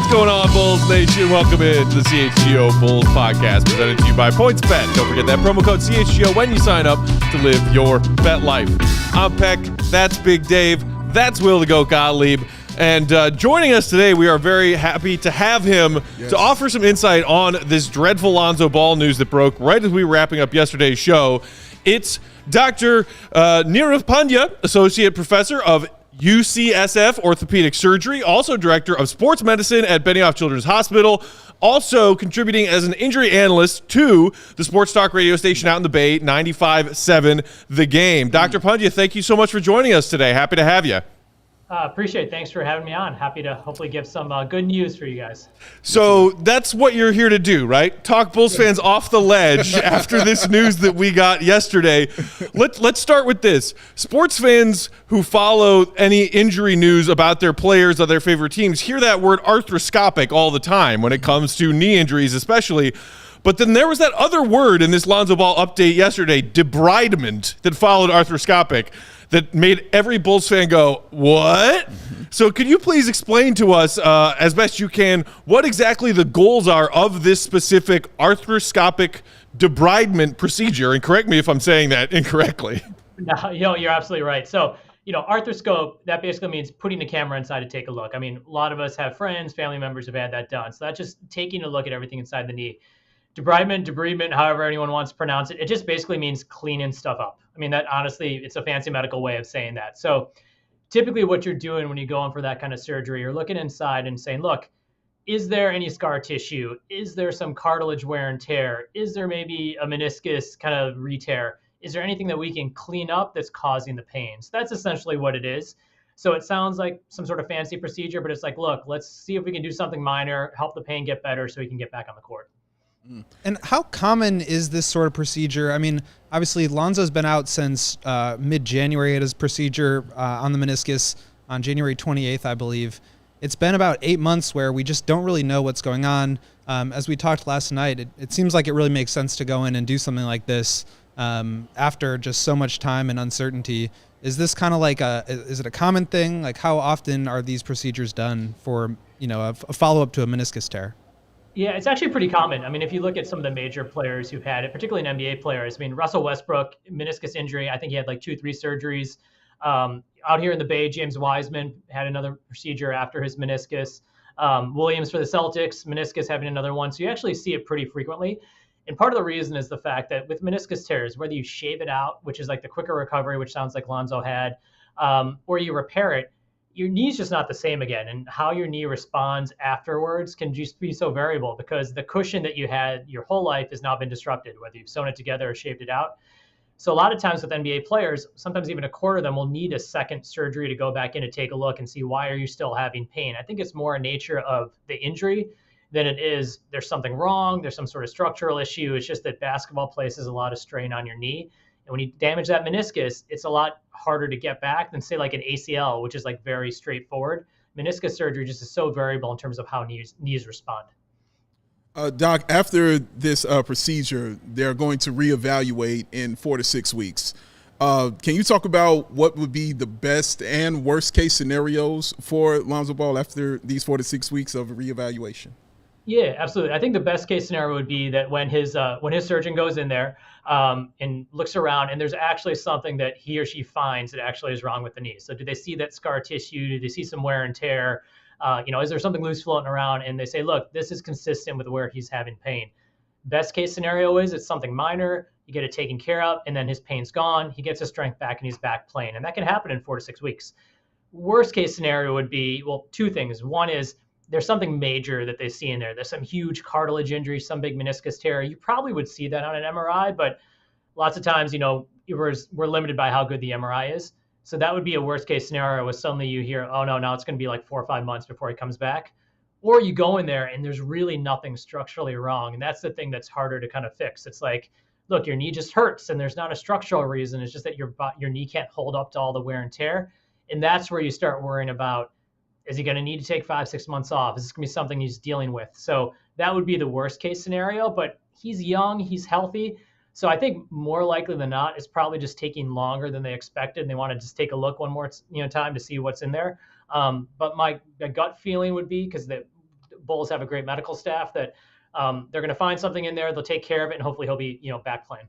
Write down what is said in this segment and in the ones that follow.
going on, Bulls Nation? Welcome in to the CHGO Bulls Podcast, presented to you by PointsBet. Don't forget that promo code CHGO when you sign up to live your bet life. I'm Peck. That's Big Dave. That's Will the Goat Gottlieb. And joining us today, we are very happy to have him to offer some insight on this dreadful Lonzo Ball news that broke right as we were wrapping up yesterday's show. It's Dr. Nirav Pandya, Associate Professor of UCSF Orthopedic Surgery, also Director of Sports Medicine at Benioff Children's Hospital, also contributing as an injury analyst to the sports talk radio station out in the Bay, 95.7 The Game. Dr. Pandya, thank you so much for joining us today. Happy to have you. Appreciate it. Thanks for having me on. Happy to hopefully give some good news for you guys. So that's what you're here to do, right? Talk Bulls fans off the ledge after this news that we got yesterday. Let's start with this. Sports fans who follow any injury news about their players or their favorite teams hear that word arthroscopic all the time when it comes to knee injuries especially. But then there was that other word in this Lonzo Ball update yesterday, debridement, that followed arthroscopic, that made every Bulls fan go, what? So could you please explain to us, as best you can, what exactly the goals are of this specific arthroscopic debridement procedure? And correct me if I'm saying that incorrectly. No, you're absolutely right. So, arthroscope, that basically means putting the camera inside to take a look. I mean, a lot of us have friends, family members who've had that done. So that's just taking a look at everything inside the knee. Debridement, however anyone wants to pronounce it, it just basically means cleaning stuff up. I mean, that honestly, it's a fancy medical way of saying that. So typically what you're doing when you go in for that kind of surgery, you're looking inside and saying, look, is there any scar tissue? Is there some cartilage wear and tear? Is there maybe a meniscus kind of re-tear? Is there anything that we can clean up that's causing the pain? So that's essentially what it is. So it sounds like some sort of fancy procedure, but it's like, look, let's see if we can do something minor, help the pain get better so we can get back on the court. And how common is this sort of procedure? I mean, obviously, Lonzo's been out since mid-January at his procedure on the meniscus on January 28th, I believe. It's been about 8 months where we just don't really know what's going on. As we talked last night, it seems like it really makes sense to go in and do something like this after just so much time and uncertainty. Is this kind of like is it a common thing? Like, how often are these procedures done for, a follow-up to a meniscus tear? Yeah, it's actually pretty common. I mean, if you look at some of the major players who've had it, particularly NBA players, I mean, Russell Westbrook, meniscus injury, I think he had like 2-3 surgeries. Out here in the Bay, James Wiseman had another procedure after his meniscus. Williams for the Celtics, meniscus having another one. So you actually see it pretty frequently. And part of the reason is the fact that with meniscus tears, whether you shave it out, which is like the quicker recovery, which sounds like Lonzo had, or you repair it, your knee's just not the same again. And how your knee responds afterwards can just be so variable because the cushion that you had your whole life has now been disrupted, whether you've sewn it together or shaved it out. So a lot of times with NBA players, sometimes even a quarter of them will need a second surgery to go back in to take a look and see why are you still having pain. I think it's more a nature of the injury than it is there's something wrong, there's some sort of structural issue. It's just that basketball places a lot of strain on your knee. And when you damage that meniscus, it's a lot harder to get back than say like an ACL, which is like very straightforward. Meniscus surgery just is so variable in terms of how knees respond. Doc, after this procedure, they're going to reevaluate in 4 to 6 weeks. Can you talk about what would be the best and worst case scenarios for Lonzo Ball after these 4 to 6 weeks of reevaluation? Yeah, absolutely. I think the best case scenario would be that when his surgeon goes in there and looks around and there's actually something that he or she finds that actually is wrong with the knee. So do they see that scar tissue? Do they see some wear and tear? Is there something loose floating around? And they say, look, this is consistent with where he's having pain. Best case scenario is it's something minor. You get it taken care of, and then his pain's gone. He gets his strength back, and he's back playing. And that can happen in 4 to 6 weeks. Worst case scenario would be, well, two things. One is there's something major that they see in there. There's some huge cartilage injury, some big meniscus tear. You probably would see that on an MRI, but lots of times, we're limited by how good the MRI is. So that would be a worst case scenario where suddenly you hear, oh no, now it's going to be like 4 or 5 months before he comes back. Or you go in there and there's really nothing structurally wrong. And that's the thing that's harder to kind of fix. It's like, look, your knee just hurts and there's not a structural reason. It's just that your knee can't hold up to all the wear and tear. And that's where you start worrying about, is he going to need to take 5-6 months off? Is this going to be something he's dealing with? So that would be the worst case scenario, but he's young, he's healthy. So I think more likely than not, it's probably just taking longer than they expected. And they want to just take a look one more time to see what's in there. But my gut feeling would be, because Bulls have a great medical staff that they're going to find something in there. They'll take care of it, and hopefully he'll be, back playing.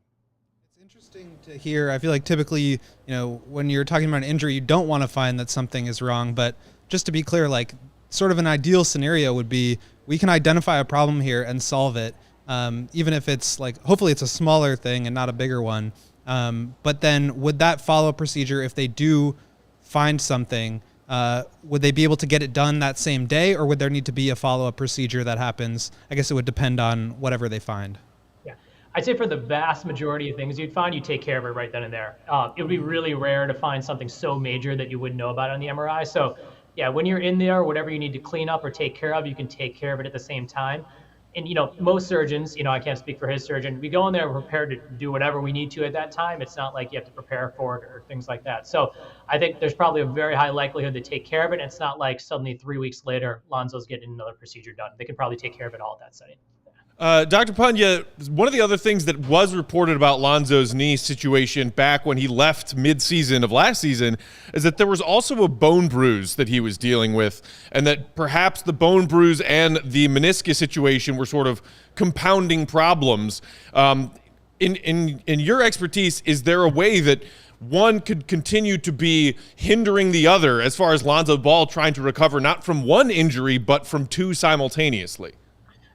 It's interesting to hear. I feel like typically, when you're talking about an injury, you don't want to find that something is wrong. But just to be clear, like sort of an ideal scenario would be we can identify a problem here and solve it. Even if it's like, hopefully it's a smaller thing and not a bigger one. But then would that follow-up procedure, if they do find something, would they be able to get it done that same day, or would there need to be a follow-up procedure that happens? I guess it would depend on whatever they find. Yeah, I'd say for the vast majority of things you'd find, you take care of it right then and there. It would be really rare to find something so major that you wouldn't know about on the MRI. So yeah, when you're in there, whatever you need to clean up or take care of, you can take care of it at the same time. And, most surgeons, I can't speak for his surgeon, we go in there prepared to do whatever we need to at that time. It's not like you have to prepare for it or things like that. So I think there's probably a very high likelihood they take care of it. And it's not like suddenly 3 weeks later, Lonzo's getting another procedure done. They can probably take care of it all at that setting. Dr. Pandya, one of the other things that was reported about Lonzo's knee situation back when he left mid-season of last season is that there was also a bone bruise that he was dealing with, and that perhaps the bone bruise and the meniscus situation were sort of compounding problems. In your expertise, is there a way that one could continue to be hindering the other as far as Lonzo Ball trying to recover not from one injury but from two simultaneously?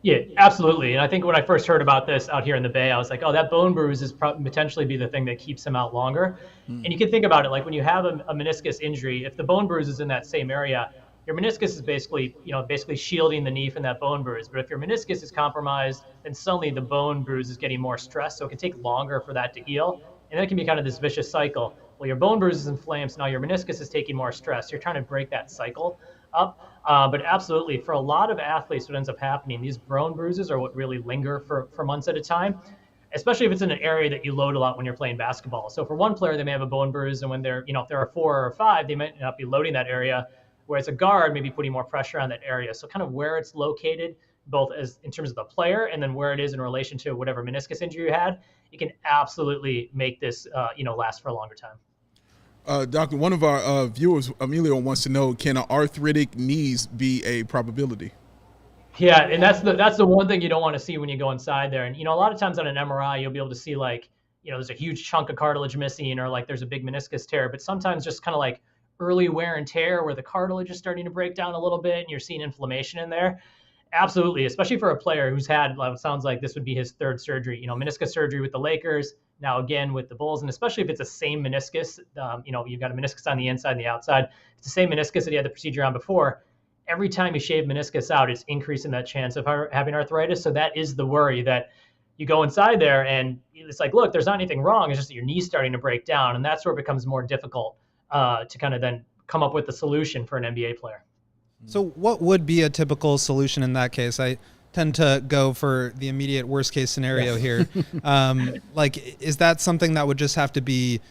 Yeah, absolutely. And I think when I first heard about this out here in the Bay, I was like, oh, that bone bruise is potentially be the thing that keeps him out longer. And you can think about it, like when you have a meniscus injury, if the bone bruise is in that same area, your meniscus is basically shielding the knee from that bone bruise. But if your meniscus is compromised, then suddenly the bone bruise is getting more stress. So it can take longer for that to heal. And then it can be kind of this vicious cycle. Well, your bone bruise is inflamed, so now your meniscus is taking more stress. You're trying to break that cycle up. But absolutely, for a lot of athletes, what ends up happening, these bone bruises are what really linger for months at a time, especially if it's in an area that you load a lot when you're playing basketball. So for one player, they may have a bone bruise, and when they're, if there are 4 or 5, they might not be loading that area, whereas a guard may be putting more pressure on that area. So kind of where it's located, both as in terms of the player and then where it is in relation to whatever meniscus injury you had, it can absolutely make this, last for a longer time. Doctor, one of our viewers, Emilio, wants to know, can arthritic knees be a probability? Yeah, and that's the one thing you don't want to see when you go inside there. And, a lot of times on an MRI, you'll be able to see like, there's a huge chunk of cartilage missing, or like there's a big meniscus tear, but sometimes just kind of like early wear and tear where the cartilage is starting to break down a little bit and you're seeing inflammation in there. Absolutely, especially for a player who's had, it sounds like this would be his 3rd surgery, meniscus surgery with the Lakers, now again with the Bulls, and especially if it's the same meniscus, you've got a meniscus on the inside and the outside, it's the same meniscus that he had the procedure on before. Every time you shave meniscus out, it's increasing that chance of having arthritis. So that is the worry, that you go inside there and it's like, look, there's not anything wrong. It's just that your knee's starting to break down. And that's where it becomes more difficult to kind of then come up with a solution for an NBA player. So what would be a typical solution in that case? I tend to go for the immediate worst case scenario here. Is that something that would just have to be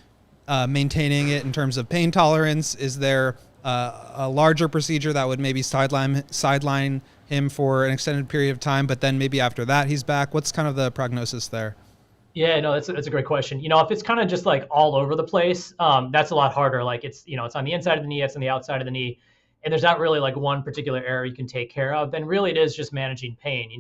maintaining it in terms of pain tolerance? Is there a larger procedure that would maybe sideline him for an extended period of time, but then maybe after that he's back? What's kind of the prognosis there? Yeah, no, that's a great question. If it's kind of just like all over the place, that's a lot harder. Like it's on the inside of the knee, it's on the outside of the knee, and there's not really like one particular area you can take care of. Then really it is just managing pain.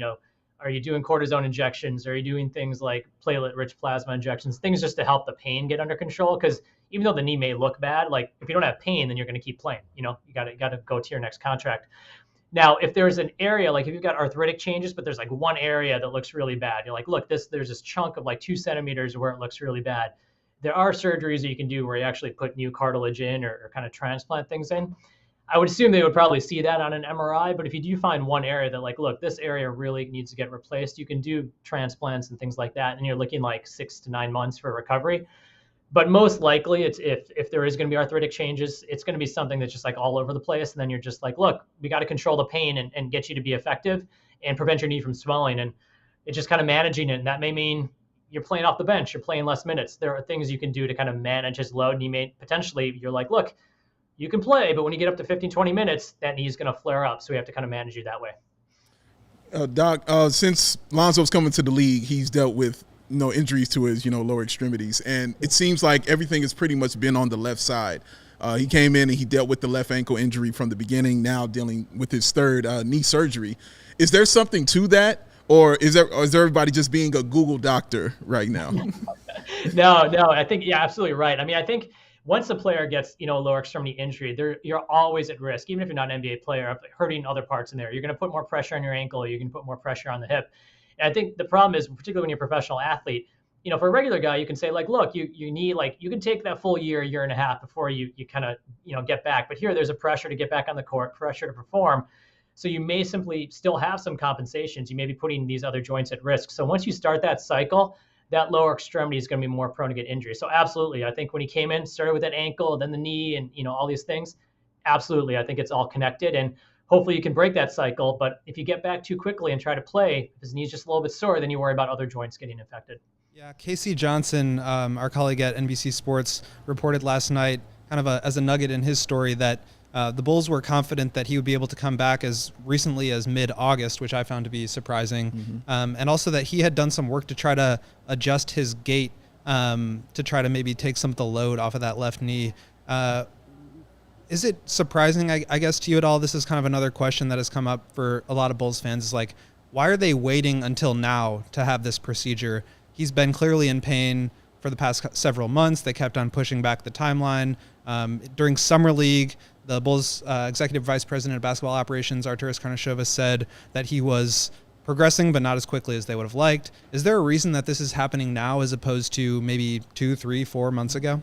Are you doing cortisone injections? Are you doing things like platelet-rich plasma injections? Things just to help the pain get under control. Because even though the knee may look bad, like if you don't have pain, then you're going to keep playing. You got to go to your next contract. Now, if there's an area, like if you've got arthritic changes, but there's like one area that looks really bad, you're like, look, there's this chunk of like 2 centimeters where it looks really bad. There are surgeries that you can do where you actually put new cartilage in or kind of transplant things in. I would assume they would probably see that on an MRI, but if you do find one area that like, look, this area really needs to get replaced, you can do transplants and things like that, and you're looking like 6 to 9 months for recovery. But most likely, it's if there is going to be arthritic changes, it's going to be something that's just like all over the place, and then you're just like, look, we got to control the pain and get you to be effective and prevent your knee from swelling, and it's just kind of managing it, and that may mean you're playing off the bench, you're playing less minutes. There are things you can do to kind of manage his load, and you may potentially, you're like, look, you can play, but when you get up to 15, 20 minutes, that knee is going to flare up. So we have to kind of manage you that way. Doc, since Lonzo's coming to the league, he's dealt with injuries to his, lower extremities. And it seems like everything has pretty much been on the left side. He came in and he dealt with the left ankle injury from the beginning, now dealing with his 3rd knee surgery. Is there something to that, or is everybody just being a Google doctor right now? No, I think, yeah, absolutely right. I mean, I think once a player gets, a lower extremity injury, you're always at risk, even if you're not an NBA player, of hurting other parts in there. You're going to put more pressure on your ankle, or you can put more pressure on the hip. And I think the problem is, particularly when you're a professional athlete, for a regular guy, you can say, like, look, you need, like, you can take that full year and a half before you kind of, get back. But here, there's a pressure to get back on the court, pressure to perform. So you may simply still have some compensations. You may be putting these other joints at risk. So once you start that cycle, that lower extremity is going to be more prone to get injury. So absolutely, I think when he came in, started with that ankle, then the knee, and all these things, absolutely, I think it's all connected. And hopefully you can break that cycle. But if you get back too quickly and try to play, if his knee's just a little bit sore, then you worry about other joints getting affected. Yeah, Casey Johnson, our colleague at NBC Sports, reported last night, kind of as a nugget in his story, that the Bulls were confident that he would be able to come back as recently as mid-August, which I found to be surprising. And also that he had done some work to try to adjust his gait to try to maybe take some of the load off of that left knee. Is it surprising, I guess, to you at all? This is kind of another question that has come up for a lot of Bulls fans, is like, why are they waiting until now to have this procedure? He's been clearly in pain for the past several months. They kept on pushing back the timeline. During Summer League, the Bulls Executive Vice President of Basketball Operations, Arturas Karnisovas, said that he was progressing, but not as quickly as they would have liked. Is there a reason that this is happening now as opposed to maybe 2, 3, 4 months ago?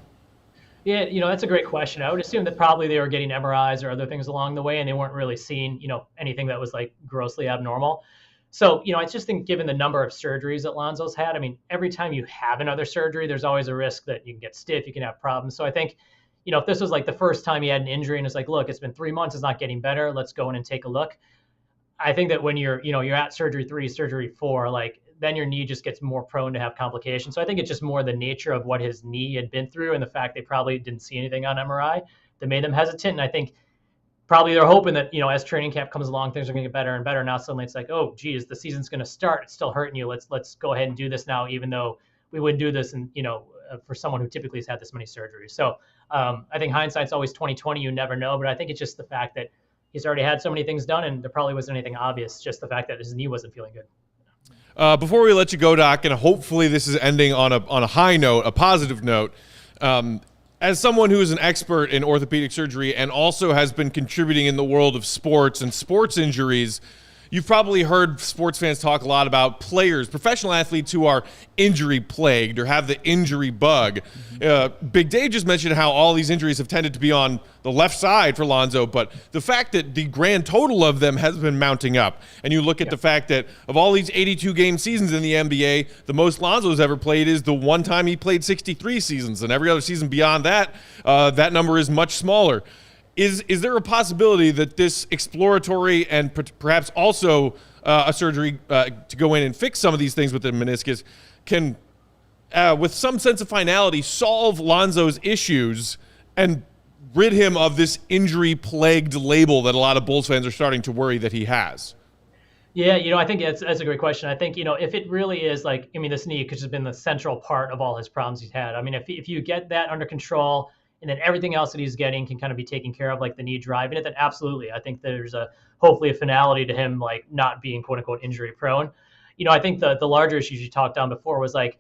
Yeah, that's a great question. I would assume that probably they were getting MRIs or other things along the way, and they weren't really seeing, anything that was like grossly abnormal. So, I just think given the number of surgeries that Lonzo's had, I mean, every time you have another surgery, there's always a risk that you can get stiff, you can have problems. So I think, if this was like the first time he had an injury and it's like, look, it's been 3 months, it's not getting better, let's go in and take a look. I think that when you're at surgery 3, surgery 4, like, then your knee just gets more prone to have complications. So I think it's just more the nature of what his knee had been through and the fact they probably didn't see anything on MRI that made them hesitant. And I think probably they're hoping that, as training camp comes along, things are going to get better and better. Now suddenly it's like, oh, geez, the season's going to start. It's still hurting you. Let's go ahead and do this now, even though we wouldn't do this. And, for someone who typically has had this many surgeries. So I think hindsight's always 20/20. You never know. But I think it's just the fact that he's already had so many things done and there probably wasn't anything obvious. Just the fact that his knee wasn't feeling good. Before we let you go, Doc, and hopefully this is ending on a high note, a positive note, as someone who is an expert in orthopedic surgery and also has been contributing in the world of sports and sports injuries, you've probably heard sports fans talk a lot about players, professional athletes who are injury plagued or have the injury bug. Big Dave just mentioned how all these injuries have tended to be on the left side for Lonzo, but the fact that the grand total of them has been mounting up, and you look at the fact that of all these 82-game seasons in the NBA, the most Lonzo's ever played is the one time he played 63 seasons, and every other season beyond that, that number is much smaller. Is there a possibility that this exploratory and perhaps also a surgery to go in and fix some of these things with the meniscus can, with some sense of finality, solve Lonzo's issues and rid him of this injury-plagued label that a lot of Bulls fans are starting to worry that he has? Yeah, I think that's a great question. I think, if it really is like, this knee could have been the central part of all his problems he's had. I mean, if you get that under control, and then everything else that he's getting can kind of be taken care of, like the knee driving it, then absolutely. I think there's hopefully a finality to him, like not being quote unquote injury prone. I think the larger issues you talked on before was like,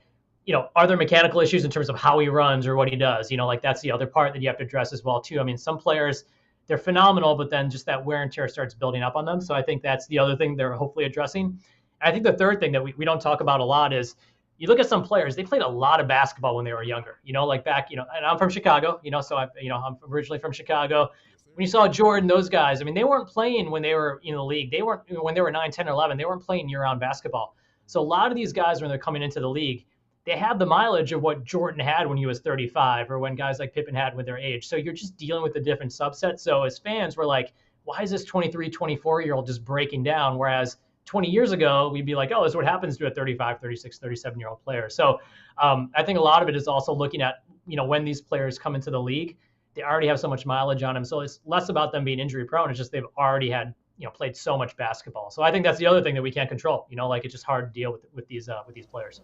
are there mechanical issues in terms of how he runs or what he does? Like that's the other part that you have to address as well too. I mean, some players, they're phenomenal, but then just that wear and tear starts building up on them. So I think that's the other thing they're hopefully addressing. And I think the third thing that we don't talk about a lot is, you look at some players, they played a lot of basketball when they were younger, like back, and I'm from Chicago, so I'm originally from Chicago. When you saw Jordan, those guys, they weren't playing when they were in the league. They weren't, when they were 9, 10, 11, they weren't playing year-round basketball. So a lot of these guys, when they're coming into the league, they have the mileage of what Jordan had when he was 35 or when guys like Pippen had with their age. So you're just dealing with a different subset. So as fans, we're like, why is this 23, 24-year-old just breaking down? Whereas 20 years ago, we'd be like, oh, this is what happens to a 35, 36, 37-year-old player. So I think a lot of it is also looking at, when these players come into the league, they already have so much mileage on them. So it's less about them being injury prone. It's just they've already had, played so much basketball. So I think that's the other thing that we can't control. Like it's just hard to deal with these players.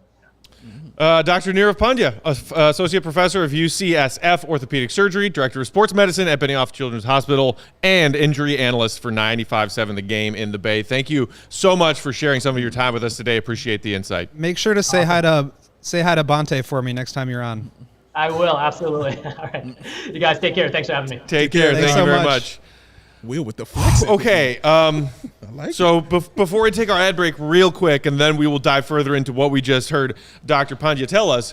Dr. Nirav Pandya, Associate Professor of UCSF Orthopedic Surgery, Director of Sports Medicine at Benioff Children's Hospital, and Injury Analyst for 95.7 The Game in the Bay. Thank you so much for sharing some of your time with us today. Appreciate the insight. Make sure to say hi to Bonte for me next time you're on. I will, absolutely. All right. You guys take care. Thanks for having me. Take care. Thank you very much. Will with the flex. Okay. Before we take our ad break real quick, and then we will dive further into what we just heard Dr. Pandya tell us,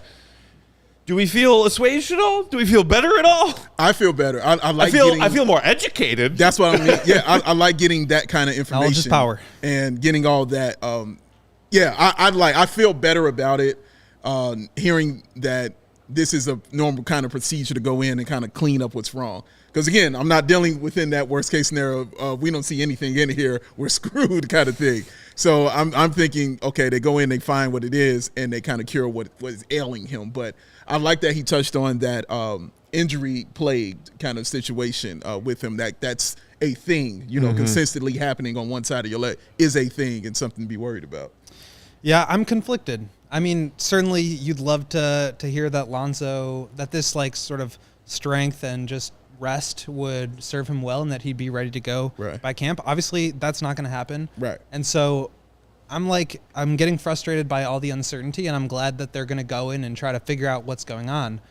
do we feel assuaged at all? Do we feel better at all? I feel better. I feel more educated. That's what I mean. Yeah, I like getting that kind of information. Knowledge is power. And getting all that. I feel better about it. Hearing that this is a normal kind of procedure to go in and kind of clean up what's wrong. Because, again, I'm not dealing within that worst-case scenario of we don't see anything in here, we're screwed kind of thing. So I'm thinking, okay, they go in, they find what it is, and they kind of cure what is ailing him. But I like that he touched on that injury-plagued kind of situation with him. That's a thing, consistently happening on one side of your leg is a thing and something to be worried about. Yeah, I'm conflicted. I mean, certainly you'd love to hear that Lonzo, that this like sort of strength and just rest would serve him well and that he'd be ready to go by camp. Obviously, that's not going to happen. Right. And so I'm getting frustrated by all the uncertainty, and I'm glad that they're going to go in and try to figure out what's going on.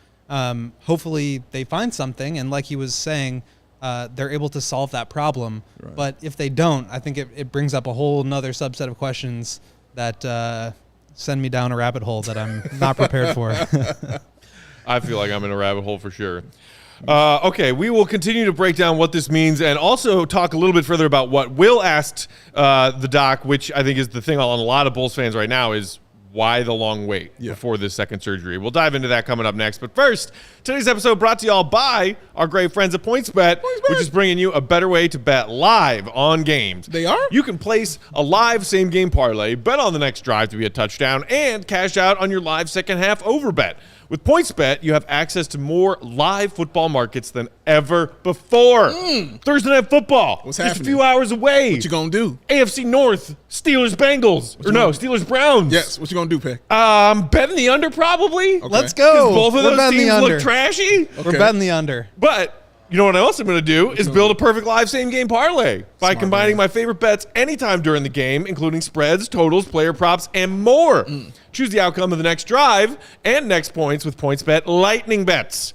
Hopefully they find something, and like he was saying, they're able to solve that problem. Right. But if they don't, I think it brings up a whole nother subset of questions that send me down a rabbit hole that I'm not prepared for. I feel like I'm in a rabbit hole for sure. Okay, we will continue to break down what this means and also talk a little bit further about what Will asked the doc, which I think is the thing on a lot of Bulls fans right now is why the long wait before this second surgery. We'll dive into that coming up next. But first, today's episode brought to you all by our great friends at PointsBet, which is bringing you a better way to bet live on games. They are? You can place a live same-game parlay, bet on the next drive to be a touchdown, and cash out on your live second-half overbet. With PointsBet, you have access to more live football markets than ever before. Thursday Night Football. What's just happening? A few hours away. What you gonna do? AFC North, Steelers-Bengals. Steelers Browns. Yes. What you gonna do, Peck? Betting the under probably. Okay. Let's go. Both of those teams look trashy. We're betting the under. But you know what else I'm going to do is build a perfect live same-game parlay by combining my favorite bets anytime during the game, including spreads, totals, player props, and more. Choose the outcome of the next drive and next points with PointsBet Lightning Bets.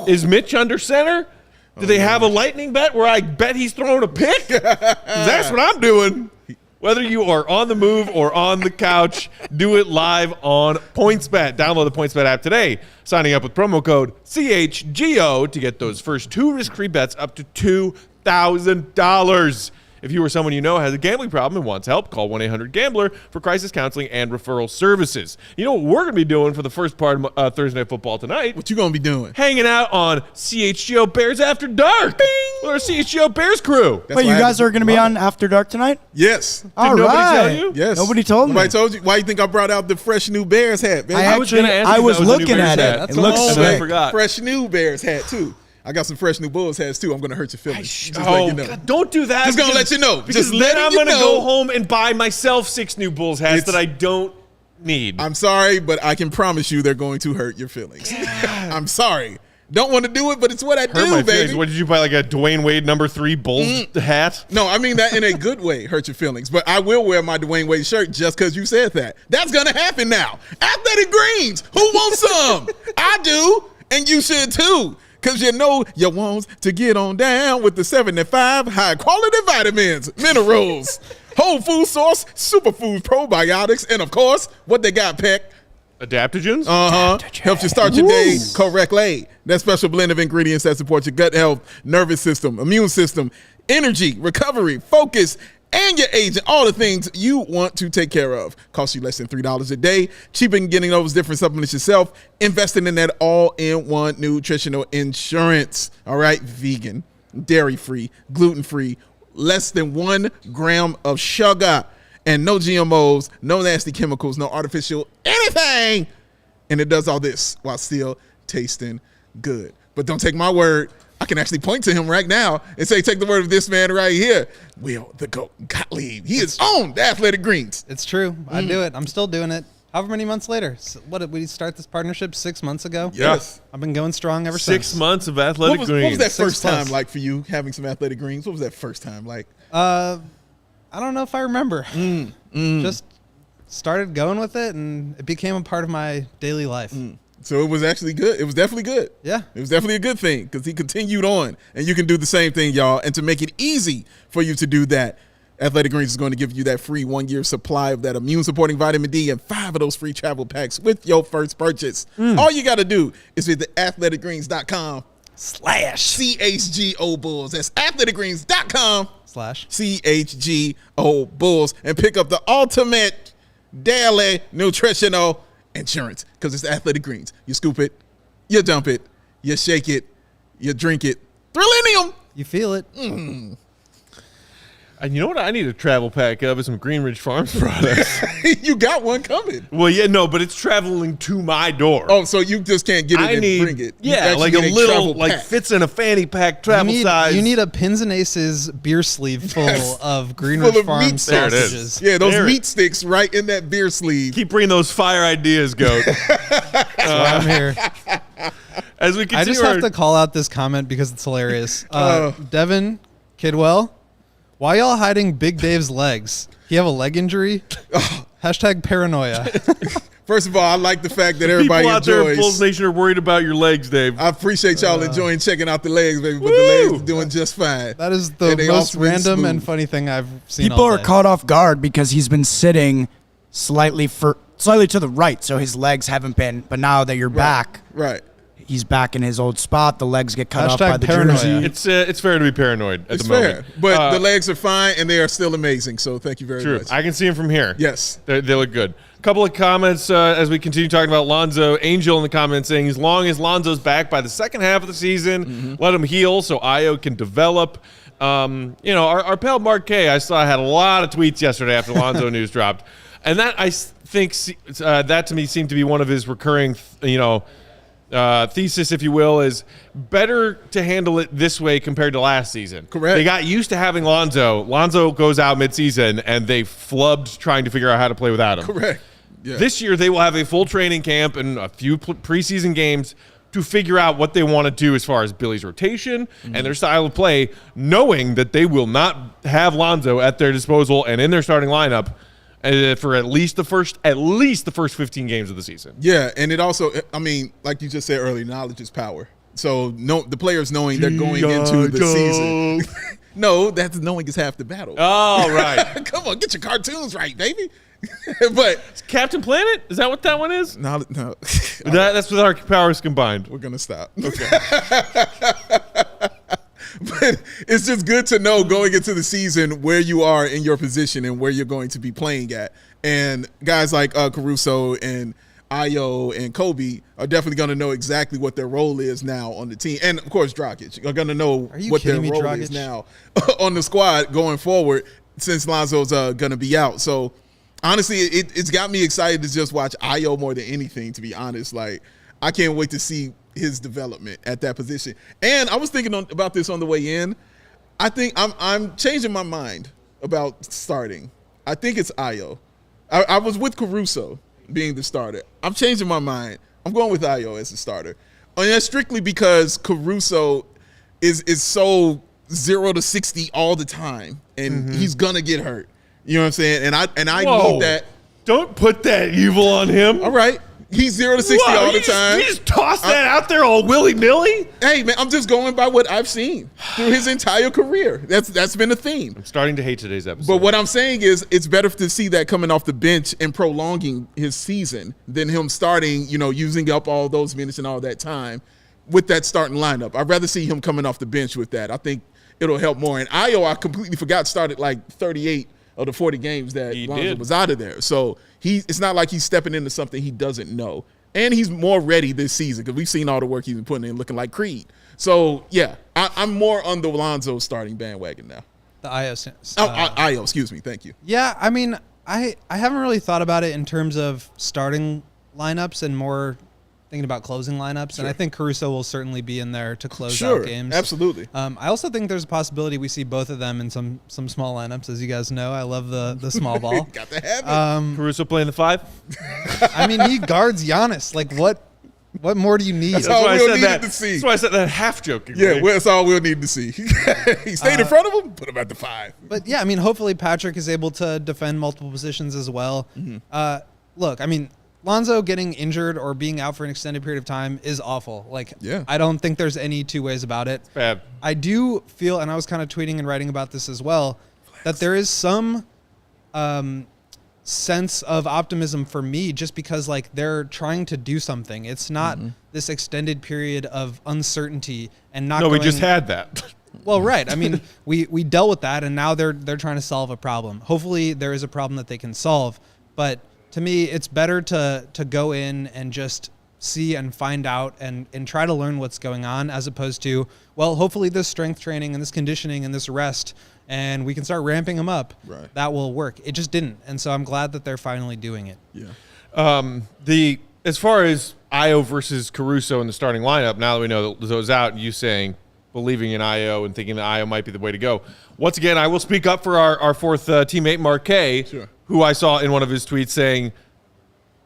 Is Mitch under center? Do they have a lightning bet where I bet he's throwing a pick? 'Cause that's what I'm doing. Whether you are on the move or on the couch, do it live on PointsBet. Download the PointsBet app today. Signing up with promo code CHGO to get those first 2 risk-free bets up to $2,000. If you or someone you know has a gambling problem and wants help, call 1-800-GAMBLER for crisis counseling and referral services. You know what we're going to be doing for the first part of Thursday Night Football tonight? What you going to be doing? Hanging out on CHGO Bears After Dark. Bing! With our CHGO Bears crew. Wait, you guys are going to be on After Dark tonight? Yes. All Did nobody right. tell you? Yes. Nobody told me. Nobody told you? Why you think I brought out the fresh new Bears hat, man? I was gonna ask I if was that was a new looking Bears at hat. it. That's It looks all. sick. I forgot. Fresh new Bears hat, too. I got some fresh new Bulls hats, too. I'm going to hurt your feelings. Just let you know. God, don't do that. Just gonna let you know. Because Just then letting I'm you going to know. go home and buy myself 6 new Bulls hats It's- that I don't need. I'm sorry, but I can promise you they're going to hurt your feelings. I'm sorry. Don't want to do it, but it's what I Hurt do, my baby. feelings. What did you buy, like a Dwayne Wade number 3 Bulls hat? No, I mean that in a good way, hurt your feelings. But I will wear my Dwayne Wade shirt just because you said that. That's going to happen now. Athletic Greens. Who wants some? I do, and you should too. Because you know you want to get on down with the 75 high-quality vitamins, minerals, whole food source, superfoods, probiotics, and, of course, what they got, Peck? Adaptogens? Helps you start your day correctly. That special blend of ingredients that support your gut health, nervous system, immune system, energy, recovery, focus, and your aging, all the things you want to take care of. Costs you less than $3 a day. Cheaper than getting those different supplements yourself. Investing in that all-in-one nutritional insurance. All right, vegan, dairy-free, gluten-free, less than 1 gram of sugar, and no GMOs, no nasty chemicals, no artificial anything. And it does all this while still tasting good. But don't take my word. I can actually point to him right now and say, take the word of this man right here. Will the GOAT Gottlieb. He is on the Athletic Greens. It's true. I do it. I'm still doing it. however many months later. So what did we start this partnership 6 months ago? Yes. I've been going strong ever since. 6 months of athletic What greens. was that first 6 plus. time like for you, having some athletic greens? What was that first time like? I don't know if I remember. Just started going with it, and it became a part of my daily life. So it was actually good. It was definitely good. Yeah. It was definitely a good thing because he continued on, and you can do the same thing, y'all. And to make it easy for you to do that, Athletic Greens is going to give you that free 1-year supply of that immune-supporting vitamin D and 5 of those free travel packs with your first purchase. All you got to do is visit athleticgreens.com/CHGO Bulls. That's athleticgreens.com/CHGO Bulls and pick up the ultimate daily nutritional insurance because it's Athletic Greens. You scoop it, you dump it, you shake it, you drink it. Thrillinium! You feel it. And you know what I need a travel pack of is some Greenridge Farms products. You got one coming. Well, yeah, no, but it's traveling to my door. Oh, so you just can't get it and bring it. You Yeah, actually like a get little, travel like pack. fits in a fanny pack travel size. You need a Pins and Aces beer sleeve full of Greenridge Full of Farms meat There it is. sausages. Yeah, those There meat sticks right in that beer sleeve. Keep bringing those fire ideas, Goat. That's why I'm here. As we continue I just have to call out this comment because it's hilarious. Devin Kidwell, why y'all hiding Big Dave's legs? He have a leg injury? Hashtag paranoia. First of all, I like the fact that people everybody out there in Bulls enjoys. Nation are worried about your legs, Dave. I appreciate y'all enjoying checking out the legs, baby, but the legs are doing just fine. That is the And they most also been random and smooth. funny thing I've seen People all are day. caught off guard because he's been sitting slightly to the right, so his legs haven't been. But now that you're back, Right. he's back in his old spot. The legs get cut off Hashtag by the paranoia. jersey. It's fair to be paranoid at It's the fair. moment. But the legs are fine, and they are still amazing. So thank you very True. much. I can see them from here. Yes. They look good. A couple of comments as we continue talking about Lonzo. Angel in the comments saying, as long as Lonzo's back by the second half of the season, let him heal so Io can develop. Our pal Mark K, I saw had a lot of tweets yesterday after Lonzo news dropped. And that, I think, that to me seemed to be one of his recurring, thesis, if you will, is better to handle it this way compared to last season. Correct. They got used to having Lonzo. Lonzo goes out midseason, and they flubbed trying to figure out how to play without him. Correct. Yeah. This year, they will have a full training camp and a few preseason games to figure out what they want to do as far as Billy's rotation and their style of play, knowing that they will not have Lonzo at their disposal and in their starting lineup for at least the first 15 games of the season. Yeah, and it also, I mean, like you just said earlier, knowledge is power. So the players knowing they're going into the season. No, that's knowing is half the battle. Oh, right. Come on, get your cartoons right, baby. But Captain Planet? Is that what that one is? no. That's with our powers combined. We're gonna stop. Okay. But it's just good to know going into the season where you are in your position and where you're going to be playing at. And guys like Caruso and Io and Kobe are definitely going to know exactly what their role is now on the team. And, of course, Dragic are going to know what their role is now on the squad going forward since Lonzo's going to be out. So, honestly, it's got me excited to just watch Io more than anything, to be honest. Like, I can't wait to see his development at that position. And I was thinking about this on the way in. I think I'm changing my mind about starting. I think it's Io. I was with Caruso being the starter. I'm changing my mind. I'm going with Io as the starter. And that's strictly because Caruso is so 0 to 60 all the time, and he's gonna get hurt. You know what I'm saying? And I know that. Don't put that evil on him. All right. He's 0 to 60 all the time. You just toss that out there all willy-nilly? Hey, man, I'm just going by what I've seen through his entire career. That's been a theme. I'm starting to hate today's episode. But what I'm saying is it's better to see that coming off the bench and prolonging his season than him starting, using up all those minutes and all that time with that starting lineup. I'd rather see him coming off the bench with that. I think it'll help more. And Io, I completely forgot, started like 38 of the 40 games that Lonzo was out of there. So it's not like he's stepping into something he doesn't know. And he's more ready this season because we've seen all the work he's been putting in looking like Creed. So, yeah, I'm more on the Lonzo starting bandwagon now. The Io. Io, excuse me. Thank you. Yeah, I mean, I haven't really thought about it in terms of starting lineups and more thinking about closing lineups, and I think Caruso will certainly be in there to close Sure, out games. absolutely. I also think there's a possibility we see both of them in some small lineups. As you guys know, I love the small ball. Got to have it. Caruso playing the 5? I mean, he guards Giannis. Like, what more do you need? That's all we'll need to see. That's why I said that half jokingly. Yeah, well, that's all we'll need to see. He stayed in front of him, put him at the 5. But yeah, I mean, hopefully Patrick is able to defend multiple positions as well. Look, I mean, Lonzo getting injured or being out for an extended period of time is awful. Like, I don't think there's any two ways about it. Bad. I do feel, and I was kind of tweeting and writing about this as well, that there is some sense of optimism for me just because, like, they're trying to do something. It's not this extended period of uncertainty and not we just had that. Well, right. I mean, we dealt with that, and now they're trying to solve a problem. Hopefully there is a problem that they can solve, but to me, it's better to go in and just see and find out and try to learn what's going on as opposed to, well, hopefully this strength training and this conditioning and this rest and we can start ramping them up. Right. That will work. It just didn't. And so I'm glad that they're finally doing it. Yeah. As far as Io versus Caruso in the starting lineup, now that we know that Zo's out and you saying believing in Io and thinking that Io might be the way to go. Once again, I will speak up for our fourth teammate, Marquet, who I saw in one of his tweets saying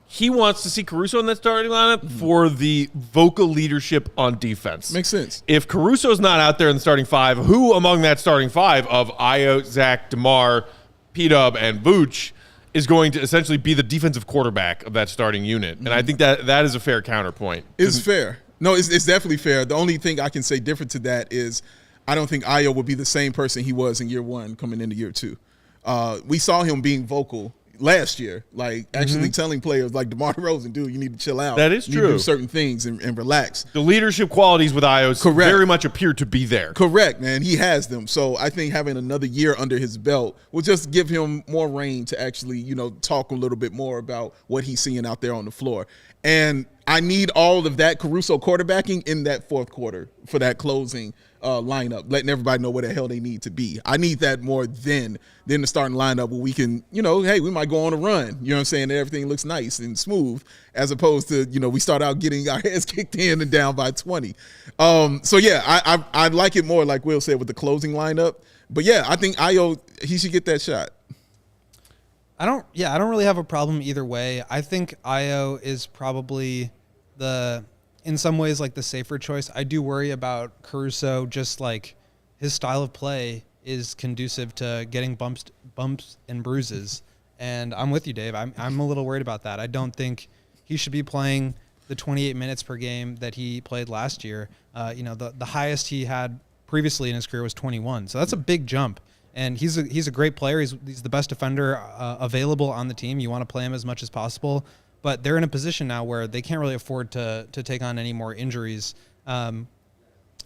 he wants to see Caruso in that starting lineup for the vocal leadership on defense. Makes sense. If Caruso's not out there in the starting 5, who among that starting 5 of Io, Zach, DeMar, P-Dub, and Vooch is going to essentially be the defensive quarterback of that starting unit? And I think that is a fair counterpoint. It's fair. No, it's definitely fair. The only thing I can say different to that is I don't think Io will be the same person he was in year 1 coming into year 2. We saw him being vocal last year, like actually telling players like DeMar DeRozan, dude, you need to chill out. That is you need true. to do certain things and relax. The leadership qualities with Io very much appear to be there. Correct, man. He has them. So I think having another year under his belt will just give him more reign to actually, talk a little bit more about what he's seeing out there on the floor. And I need all of that Caruso quarterbacking in that fourth quarter for that closing lineup, letting everybody know where the hell they need to be. I need that more than the starting lineup where we can, hey, we might go on a run, you know what I'm saying, and everything looks nice and smooth, as opposed to, we start out getting our heads kicked in and down by 20. So, yeah, I like it more, like Will said, with the closing lineup. But, yeah, I think Io, he should get that shot. I don't really have a problem either way. I think Io is probably in some ways, like the safer choice. I do worry about Caruso, just like his style of play is conducive to getting bumps and bruises. And I'm with you, Dave. I'm a little worried about that. I don't think he should be playing the 28 minutes per game that he played last year. The highest he had previously in his career was 21. So that's a big jump. And he's a great player. He's the best defender available on the team. You want to play him as much as possible. But they're in a position now where they can't really afford to take on any more injuries. An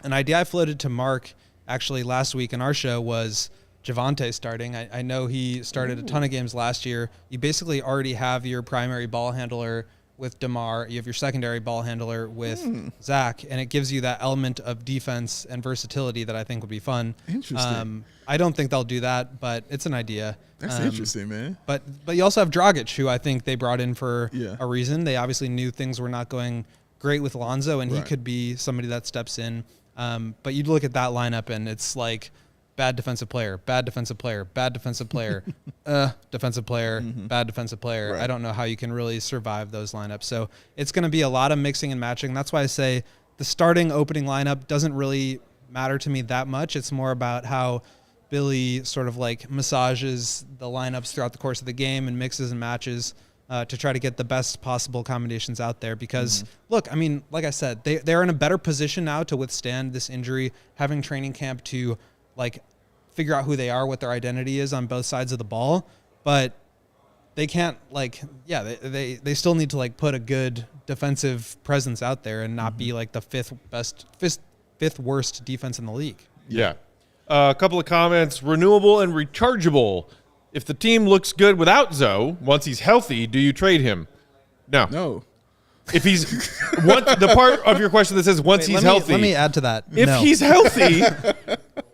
idea I floated to Mark actually last week in our show was Javonte starting. I know he started a ton of games last year. You basically already have your primary ball handler with DeMar. You have your secondary ball handler with Zach, and it gives you that element of defense and versatility that I think would be fun. Interesting. I don't think they'll do that, but it's an idea. That's interesting, man. But you also have Dragic, who I think they brought in for a reason. They obviously knew things were not going great with Lonzo, and he could be somebody that steps in. But you'd look at that lineup, and it's like bad defensive player, bad defensive player, bad defensive player, defensive player, bad defensive player. Right. I don't know how you can really survive those lineups. So it's going to be a lot of mixing and matching. That's why I say the starting opening lineup doesn't really matter to me that much. It's more about how Billy sort of like massages the lineups throughout the course of the game and mixes and matches to try to get the best possible combinations out there. Because, look, I mean, like I said, they're in a better position now to withstand this injury, having training camp to like figure out who they are, what their identity is on both sides of the ball. But they can't they still need to like put a good defensive presence out there and not be like the fifth worst defense in the league. Yeah. A couple of comments. Renewable and rechargeable. If the team looks good without Zo, once he's healthy, do you trade him? No. If he's the part of your question that says once he's healthy. Let me add to that. If he's healthy,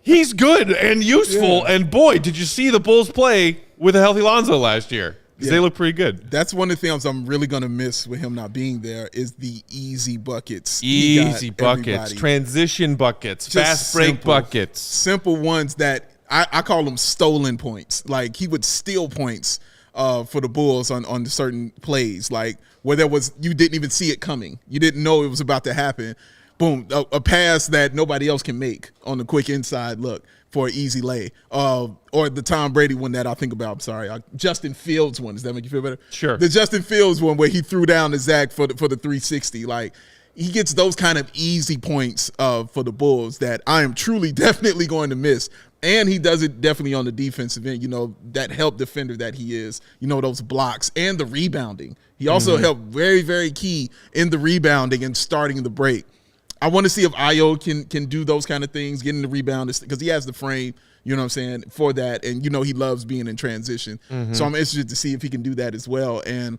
he's good and useful. And boy, did you see the Bulls play with a healthy Lonzo last year? because they look pretty good. That's one of the things I'm really going to miss with him not being there is the easy buckets. Easy buckets, transition buckets, Just fast break buckets. Simple ones that I call them stolen points. Like he would steal points for the Bulls on certain plays, like where you didn't even see it coming. You didn't know it was about to happen. Boom, a pass that nobody else can make on the quick inside look for an easy lay. Or the Tom Brady one that I think about, I'm sorry, Justin Fields one. Does that make you feel better? Sure. The Justin Fields one where he threw down to Zach for the 360. Like, he gets those kind of easy points for the Bulls that I am truly definitely going to miss. And he does it definitely on the defensive end, that help defender that he is, those blocks and the rebounding. He also helped very, very key in the rebounding and starting the break. I want to see if Io can do those kind of things, getting the rebound, because he has the frame, for that. And, he loves being in transition. So I'm interested to see if he can do that as well and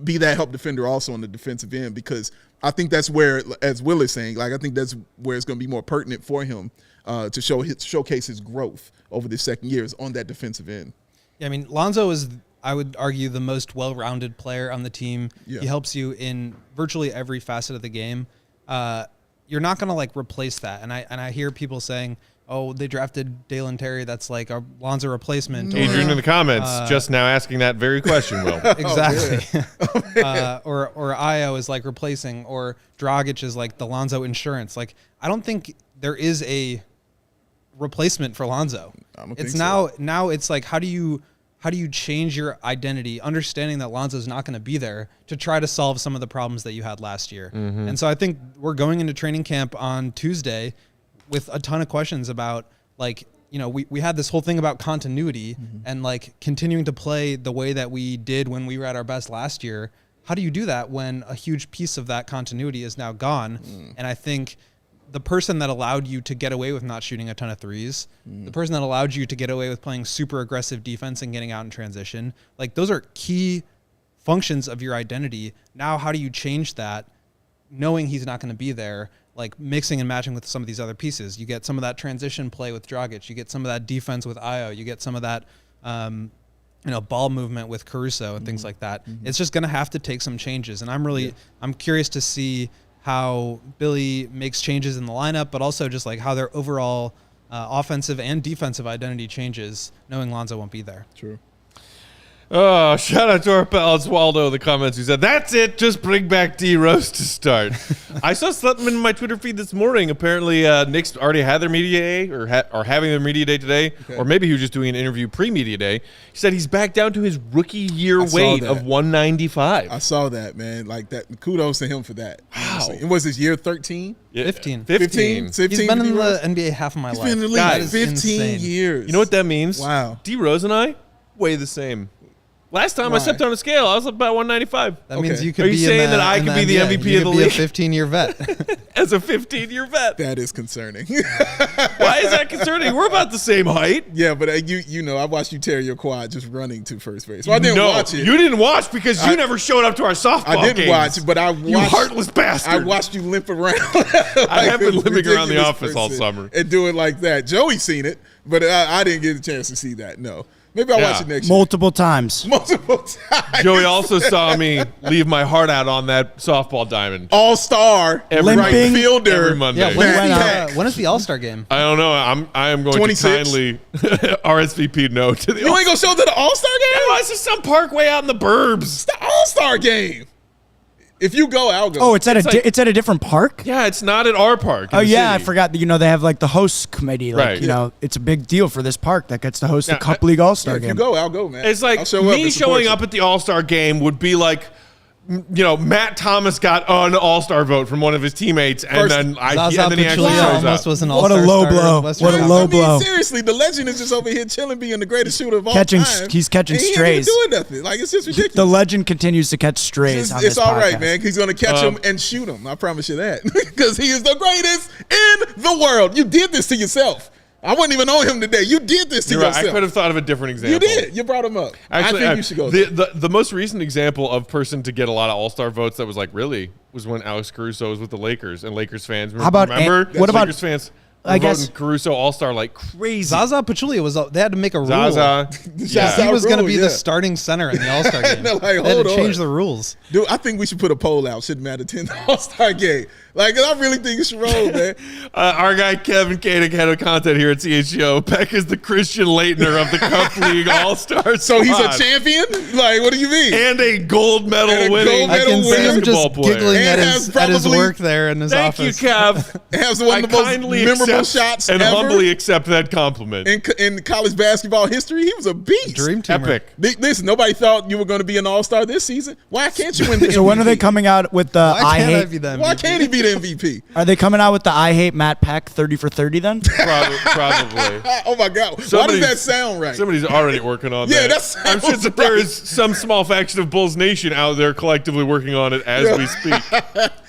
be that help defender also on the defensive end, because I think that's where, as Will is saying, I think that's where it's going to be more pertinent for him to showcase his growth over the second year is on that defensive end. Yeah, I mean, Lonzo is, I would argue, the most well-rounded player on the team. Yeah. He helps you in virtually every facet of the game. You're not going to replace that. And I hear people saying, oh, they drafted Dalen Terry. That's like a Lonzo replacement. Adrian in the comments just now asking that very question, Will. Exactly. Or Io is replacing, or Dragic is the Lonzo insurance. I don't think there is a replacement for Lonzo. It's now it's how do you change your identity, understanding that Lonzo's not going to be there, to try to solve some of the problems that you had last year. And so I think we're going into training camp on Tuesday with a ton of questions about we had this whole thing about continuity and continuing to play the way that we did when we were at our best last year. How do you do that when a huge piece of that continuity is now gone? And I think the person that allowed you to get away with not shooting a ton of threes, the person that allowed you to get away with playing super aggressive defense and getting out in transition, those are key functions of your identity. Now, how do you change that knowing he's not going to be there, mixing and matching with some of these other pieces? You get some of that transition play with Dragic. You get some of that defense with Io. You get some of that, ball movement with Caruso and things like that. It's just going to have to take some changes. And I'm curious to see how Billy makes changes in the lineup, but also just how their overall offensive and defensive identity changes, knowing Lonzo won't be there. True. Oh, shout out to our pal Waldo in the comments who said, that's it, just bring back D-Rose to start. I saw something in my Twitter feed this morning. Apparently, Knicks already had their media day or are having their media day today, or maybe he was just doing an interview pre-media day. He said he's back down to his rookie year weight of 195. I saw that, man. That. Kudos to him for that. Wow. Honestly. It was his year 13? Yeah. 15. 15. He's been in the NBA half of my life. He's been in the league That is 15 insane. years. You know what that means? Wow. D-Rose and I weigh the same. Last time I stepped on a scale, I was about 195. That means you could Are be you saying that I could be the NBA. MVP of the You league? could be a 15-year vet. As a 15-year vet. That is concerning. Why is that concerning? We're about the same height. Yeah, but I watched you tear your quad just running to first base. Well, I didn't watch it. You didn't watch because you never showed up to our softball games. I didn't watch, but I watched. You heartless bastard. I watched you limp around. I have been limping around the office all summer. And do it like that. Joey's seen it, but I didn't get a chance to see that, no. Maybe I'll watch it next year. Multiple times. Joey also saw me leave my heart out on that softball diamond. All-star right fielder. Every Monday. When is the All-Star game? I don't know. I am going 26? to kindly RSVP no to the You ain't going to show to the All-Star game? No, it's just some park way out in the burbs. It's the All-Star game. If you go, I'll go. Oh, it's at a different park? Yeah, it's not at our park. Oh, yeah, I city. forgot that, they have the hosts committee. Right. It's a big deal for this park that gets to host the Cup League All-Star If game. you go, I'll go, man. It's like I'll show me up showing up at the All-Star game would be like, Matt Thomas got an All-Star vote from one of his teammates, and then he actually shows almost up. was an What a All-Star low starter blow. in West What a Virginia. low blow. Seriously, the legend is just over here chilling, being the greatest shooter of all Catching- time. he's catching and he strays. Ain't even doing nothing. It's just ridiculous. The legend continues to catch strays on It's this all podcast. right, man. He's going to catch him and shoot him. I promise you that. Because he is the greatest in the world. You did this to yourself. I wouldn't even know him today. You did this to You're right. yourself. I could have thought of a different example. You did. You brought him up. Actually, I think you should go. The most recent example of person to get a lot of All-Star votes that was was when Alex Caruso was with the Lakers, and Lakers fans How about remember? what about Lakers fans? I guess voting Caruso All-Star like crazy. Zaza Pachulia they had to make a rule. Zaza. He was going to be the starting center in the All-Star game. They're like, they had hold to on. change the rules. Dude, I think we should put a poll out. Shouldn't matter to the All-Star game. Like, I really think it should roll, man. Our guy Kevin Koenig, head of content here at CHGO. Peck is the Christian Leitner of the Cup League All-Star So he's a squad. champion? Like, what do you mean? And a gold medal And a winning gold I can see him basketball just player. giggling And at has his probably- work there in his Thank office. you, Kev. It has one of the most memorable shots and ever humbly accept that compliment. in college basketball history. He was a beast. Dream teamer. Epic. Listen, nobody thought you were going to be an All-Star this season. Why can't you win the MVP? So when are they coming out with the Why can't I hate? be the MVP? Why can't he be the MVP? Are they coming out with the I hate Matt Peck 30 for 30 then? Probably. Oh my God! Why does Somebody's- that sound right? Somebody's already working on Yeah, that. that I'm sure sounds that there right. is some small faction of Bulls Nation out there collectively working on it as we speak.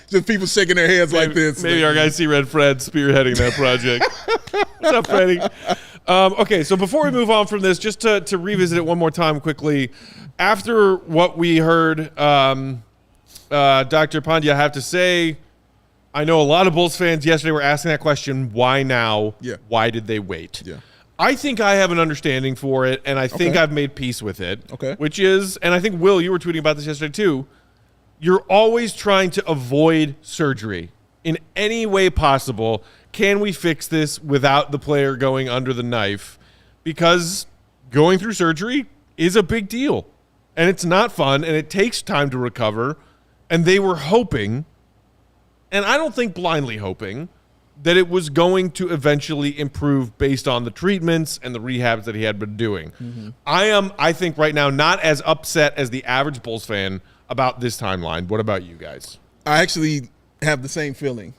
Just people shaking their heads like this. Maybe our guy C-Red Fred spearheading that project. What's up, Freddie? Okay, so before we move on from this, just to revisit it one more time quickly, after what we heard, Dr. Pandya, I have to say, I know a lot of Bulls fans yesterday were asking that question, why now? Yeah. Why did they wait? Yeah. I think I have an understanding for it, and I think Okay. I've made peace with it. Okay. Which is, and I think, Will, you were tweeting about this yesterday too, you're always trying to avoid surgery in any way possible. Can we fix this without the player going under the knife? Because going through surgery is a big deal, and it's not fun, and it takes time to recover. And they were hoping, and I don't think blindly hoping, that it was going to eventually improve based on the treatments and the rehabs that he had been doing. Mm-hmm. I think right now, not as upset as the average Bulls fan about this timeline. What about you guys? I actually have the same feeling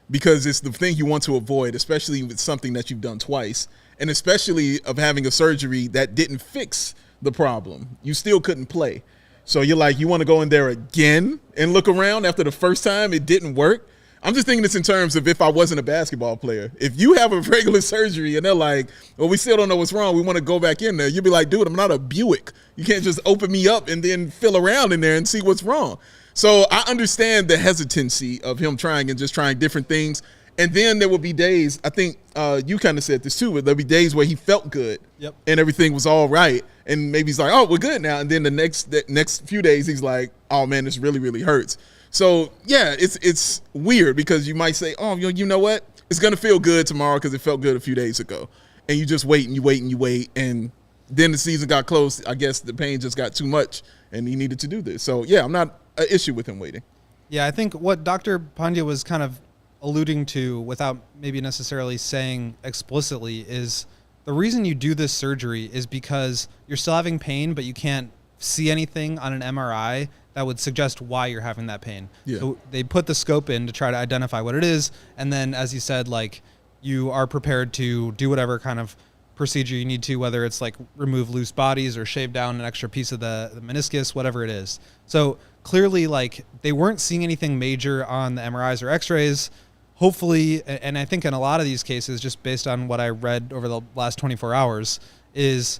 because it's the thing you want to avoid, especially with something that you've done twice, and especially of having a surgery that didn't fix the problem. You still couldn't play. So you're like, you want to go in there again and look around after the first time it didn't work? I'm just thinking this in terms of if I wasn't a basketball player. If you have a regular surgery and they're like, well, we still don't know what's wrong, we want to go back in there, you'd be like, dude, I'm not a Buick. You can't just open me up and then feel around in there and see what's wrong. So I understand the hesitancy of him trying different things. And then there will be days, I think you kind of said this too, but there'll be days where he felt good and everything was all right. And maybe he's like, oh, we're good now. And then the next few days, he's like, oh, man, this really, really hurts. So, yeah, it's weird because you might say, oh, you know what? It's going to feel good tomorrow because it felt good a few days ago. And you just wait and you wait and you wait. And then the season got close. I guess the pain just got too much and he needed to do this. So, yeah, I'm not an issue with him waiting. Yeah, I think what Dr. Pandya was kind of alluding to without maybe necessarily saying explicitly is the reason you do this surgery is because you're still having pain, but you can't see anything on an MRI that would suggest why you're having that pain. Yeah. So they put the scope in to try to identify what it is. And then, as you said, like you are prepared to do whatever kind of procedure you need to, whether it's like remove loose bodies or shave down an extra piece of the meniscus, whatever it is. So clearly, like they weren't seeing anything major on the MRIs or x-rays. Hopefully, and I think in a lot of these cases, just based on what I read over the last 24 hours, is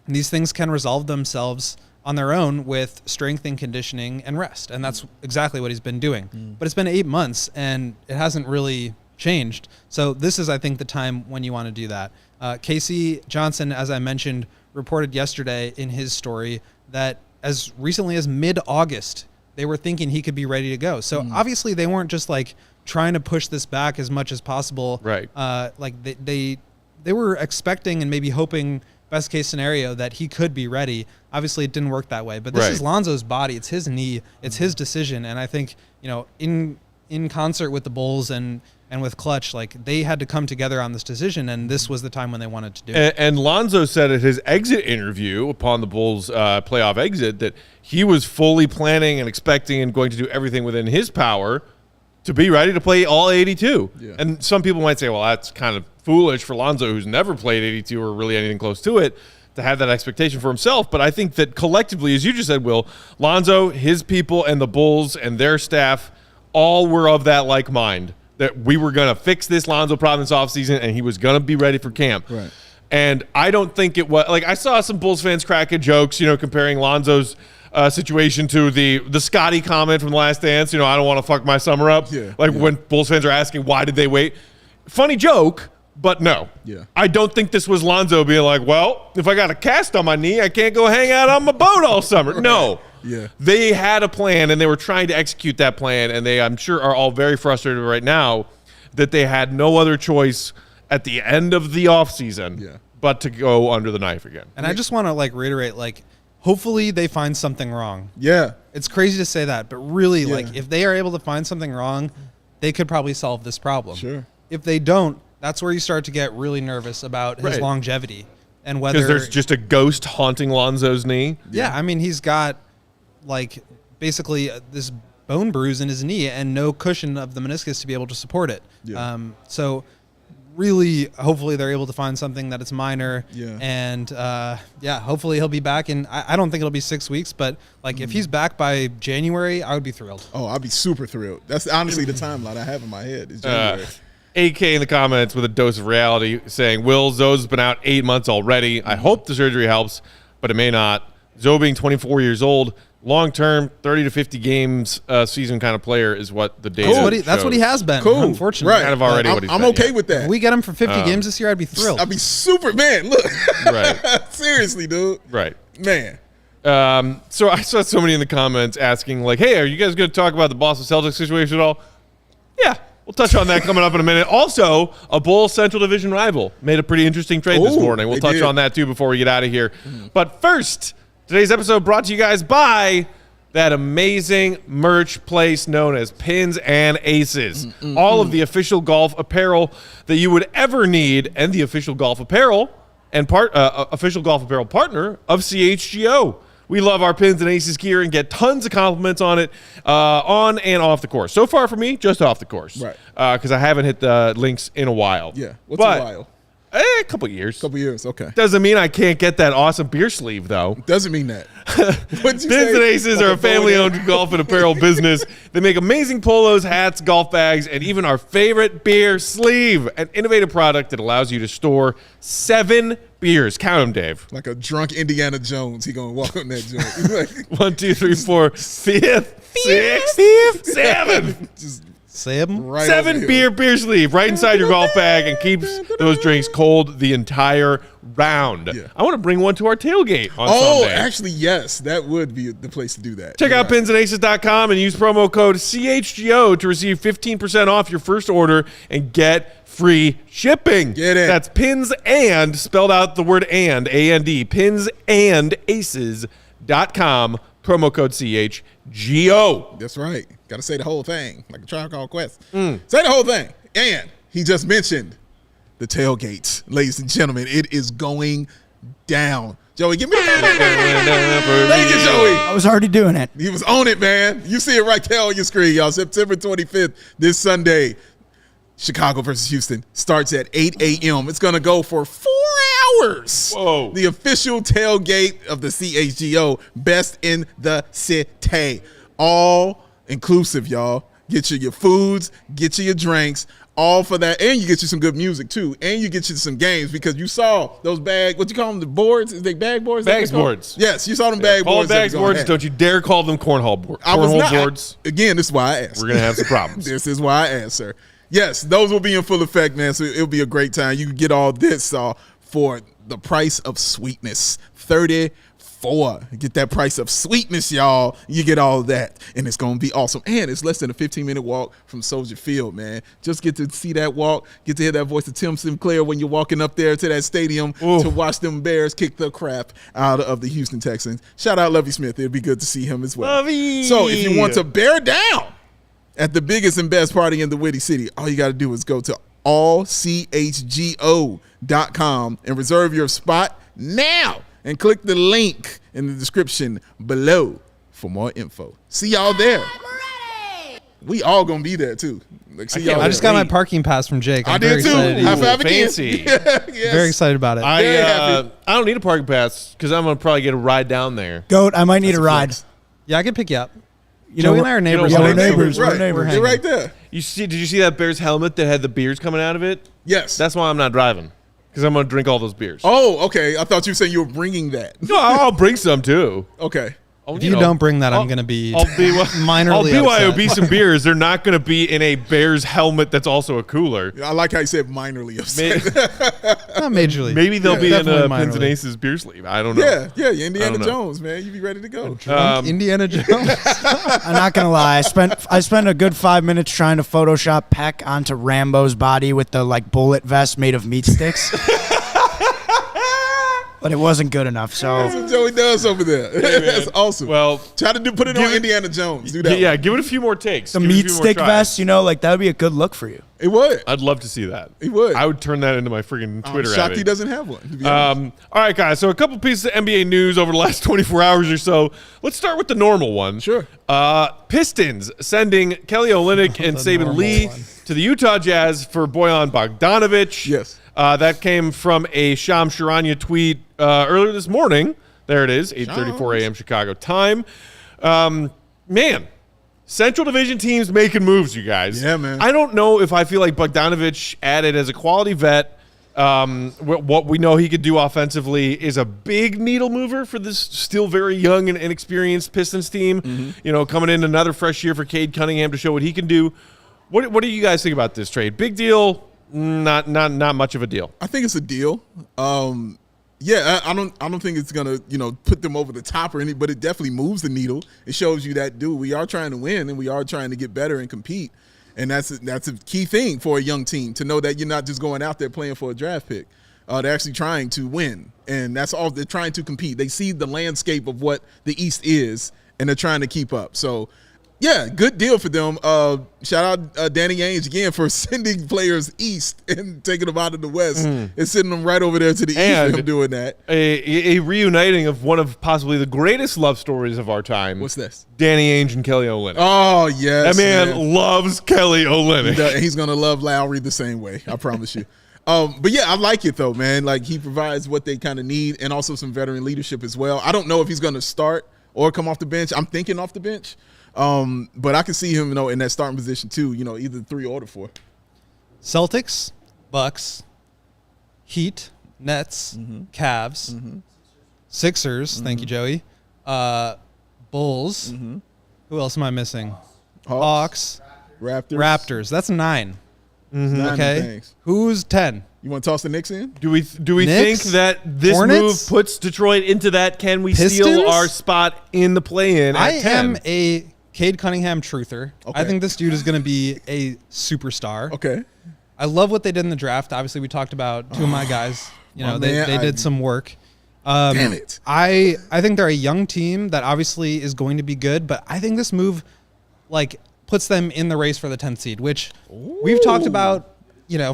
these things can resolve themselves on their own with strength and conditioning and rest. And that's exactly what he's been doing. But it's been 8 months and it hasn't really changed. So this is, I think, the time when you want to do that. Casey Johnson, as I mentioned, reported yesterday in his story that as recently as mid-August, they were thinking he could be ready to go. So obviously they weren't just like trying to push this back as much as possible. Right. Like they were expecting and maybe hoping best case scenario that he could be ready. Obviously it didn't work that way, but this is Lonzo's body. It's his knee. It's his decision. And I think, you know, in concert with the Bulls and with Clutch, like they had to come together on this decision, and this was the time when they wanted to do it. And Lonzo said at his exit interview upon the Bulls' playoff exit that he was fully planning and expecting and going to do everything within his power to be ready to play all 82. Yeah. And some people might say, well, that's kind of foolish for Lonzo, who's never played 82 or really anything close to it, to have that expectation for himself. But I think that collectively, as you just said, Will, Lonzo, his people, and the Bulls and their staff all were of that like mind, that we were going to fix this Lonzo problem this offseason and he was going to be ready for camp. Right. And I don't think it was – like I saw some Bulls fans cracking jokes, you know, comparing Lonzo's situation to the Scotty comment from The Last Dance, you know, I don't want to fuck my summer up. Yeah, when Bulls fans are asking why did they wait. funny joke, but no. Yeah. I don't think this was Lonzo being like, well, if I got a cast on my knee, I can't go hang out on my boat all summer. Right. No. Yeah. They had a plan, and they were trying to execute that plan, and they, I'm sure, are all very frustrated right now that they had no other choice at the end of the offseason but to go under the knife again. And I just want to reiterate, hopefully they find something wrong. Yeah. It's crazy to say that, but really, if they are able to find something wrong, they could probably solve this problem. Sure. If they don't, that's where you start to get really nervous about his longevity and whether... Because there's just a ghost haunting Lonzo's knee? Yeah, I mean, he's got, basically this bone bruise in his knee and no cushion of the meniscus to be able to support it. Yeah. So really, hopefully they're able to find something that it's minor. Yeah. And, hopefully he'll be back. And I don't think it'll be 6 weeks, but, if he's back by January, I would be thrilled. Oh, I'd be super thrilled. That's honestly the timeline I have in my head is January. AK in the comments with a dose of reality saying, Will, Zoe's been out 8 months already. I hope the surgery helps, but it may not. Zoe being 24 years old, long-term, 30 to 50 games season kind of player is what the data That's what he has been, cool. unfortunately. Right. Kind of already what he's I'm been, okay with that. If we get him for 50 games this year, I'd be thrilled. I'd be super, man, look. Right. Seriously, dude. Right. Man. So I saw somebody in the comments asking, hey, are you guys going to talk about the Boston Celtics situation at all? Yeah. We'll touch on that coming up in a minute. Also, a Bulls Central Division rival made a pretty interesting trade this morning. We'll touch on that, too, before we get out of here. But first, today's episode brought to you guys by that amazing merch place known as Pins and Aces. All of the official golf apparel that you would ever need, and the official golf apparel and official golf apparel partner of CHGO. We love our Pins and Aces gear and get tons of compliments on it on and off the course. So far for me, just off the course. Right. Because I haven't hit the links in a while. Yeah. What's a while? A couple years. Okay. Doesn't mean I can't get that awesome beer sleeve, though. Doesn't mean that. Pins and Aces are a family-owned golf and apparel business. They make amazing polos, hats, golf bags, and even our favorite beer sleeve, an innovative product that allows you to store 7 beers. Count them, Dave. Like a drunk Indiana Jones. He going to walk on that joint. 1, 2, 3, 4, 5th, 6th, 7. Just Sam? right 7 beer sleeve right inside your golf bag and keeps those drinks cold the entire round. Yeah. I want to bring one to our tailgate on Oh, Sunday. actually, yes. That would be the place to do that. Check out pinsandaces.com and use promo code CHGO to receive 15% off your first order and get free shipping. Get it. That's pins and, spelled out the word and, A-N-D, pinsandaces.com, promo code CHGO. That's right. Got to say the whole thing, like a Tribe Called Quest. Say the whole thing. And he just mentioned the tailgates, ladies and gentlemen. It is going down. Joey, give me Thank you, Joey. I was already doing it. He was on it, man. You see it right there on your screen, y'all. September 25th, this Sunday, Chicago versus Houston starts at 8 a.m. It's going to go for 4 hours. Whoa. The official tailgate of the CHGO, best in the city. All inclusive, y'all. Get you your foods, get you your drinks, all for that. And you get you some good music, too. And you get you some games because you saw those what you call them, the boards? Is they bag boards? Bags boards. Yes, you saw them bag Call boards. them bags boards. Don't you dare call them cornhole boards. Boards. Again, this is why I asked. We're going to have some problems. This is why I asked, sir. Yes, those will be in full effect, man. So it'll be a great time. You can get all this for the price of sweetness, $34. Get that price of sweetness, y'all. You get all of that, and it's going to be awesome. And it's less than a 15-minute walk from Soldier Field, man. Just get to see that walk, get to hear that voice of Tim Sinclair when you're walking up there to that stadium to watch them Bears kick the crap out of the Houston Texans. Shout out Lovie Smith. It'd be good to see him as well. Lovie. So if you want to bear down at the biggest and best party in the Witty City, all you got to do is go to allchgo.com and reserve your spot now. And click the link in the description below for more info. See y'all there. We all gonna be there too. See y'all. I just got my parking pass from Jake. I did too. High five again. Fancy. Yes. Very excited about it. I don't need a parking pass because I'm gonna probably get a ride down there. Goat, I might need a ride. Yeah, I can pick you up. You Joey know, and I are neighbors. yeah, we're we're neighbors. Right. We're neighbors. You're right there. Did you see that Bears helmet that had the beers coming out of it? Yes. That's why I'm not driving because I'm gonna drink all those beers. Oh, okay. I thought you were saying you were bringing that. No, I'll bring some too. Okay. If you don't bring that, I'm going to be minorly I'll BYOB upset. some beers. They're not going to be in a Bears helmet that's also a cooler. I like how you said minorly upset. Not majorly. Maybe they'll be in definitely Pins and minorly. Aces beer sleeve. I don't know. Yeah, Indiana I don't know. Jones, man. You be ready to go. Indiana Jones. I'm not gonna lie. I spent a good 5 minutes trying to Photoshop Peck onto Rambo's body with the bullet vest made of meat sticks. But it wasn't good enough, so That's what Joey does over there. That's awesome. Well, try to put it on Indiana Jones. Do that. Yeah, give it a few more takes. the Give it a meat few more stick tries. vest, that would be a good look for you. It would. I'd love to see that. He would. I would turn that into my freaking I'm Twitter. shocked he habit. doesn't have one. To be honest. All right, guys. So a couple pieces of NBA news over the last 24 hours or so. Let's start with the normal one. Sure. Pistons sending Kelly Olynyk and Saban normal Lee one. to the Utah Jazz for Bojan Bogdanovic. Yes. That came from a Sham Charania tweet earlier this morning. There it is, 8:34 a.m. Chicago time. Man, Central Division teams making moves, you guys. Yeah, man. I don't know if I feel like Bogdanovic added as a quality vet. What we know he could do offensively is a big needle mover for this still very young and inexperienced Pistons team. Mm-hmm. Coming in another fresh year for Cade Cunningham to show what he can do. What do you guys think about this trade? Big deal? Not much of a deal. I think it's a deal. Yeah, I don't think it's gonna put them over the top or anything, but it definitely moves the needle. It shows you that, dude, we are trying to win and we are trying to get better and compete, and that's a key thing for a young team to know that you're not just going out there playing for a draft pick. They're actually trying to win, and that's all. They're trying to compete. They see the landscape of what the East is, and they're trying to keep up. So, yeah, good deal for them. Shout out Danny Ainge again for sending players east and taking them out of the west and sending them right over there to the east And for him doing that. A reuniting of one of possibly the greatest love stories of our time. What's this? Danny Ainge and Kelly Olynyk. Oh, yes. That man loves Kelly Olynyk. He's going to love Lowry the same way, I promise you. But, yeah, I like it, though, man. Like, he provides what they kind of need and also some veteran leadership as well. I don't know if he's going to start or come off the bench. I'm thinking off the bench. But I can see him, in that starting position too. Either 3 or the 4. Celtics, Bucks, Heat, Nets, Cavs, Sixers. Thank you, Joey. Bulls. Who else am I missing? Hawks, Raptors. That's 9. 9 Okay. things. Who's 10? You want to toss the Knicks in? Do we think Knicks? that this Hornets? move puts Detroit into that? Can we Pistons? steal our spot in the play-in I at 10? am a Cade Cunningham truther. Okay. I think this dude is going to be a superstar. Okay. I love what they did in the draft. Obviously, we talked about 2 of my guys. My They man, did some work. Damn it. I think they're a young team that obviously is going to be good, but I think this move puts them in the race for the 10th seed, which we've talked about.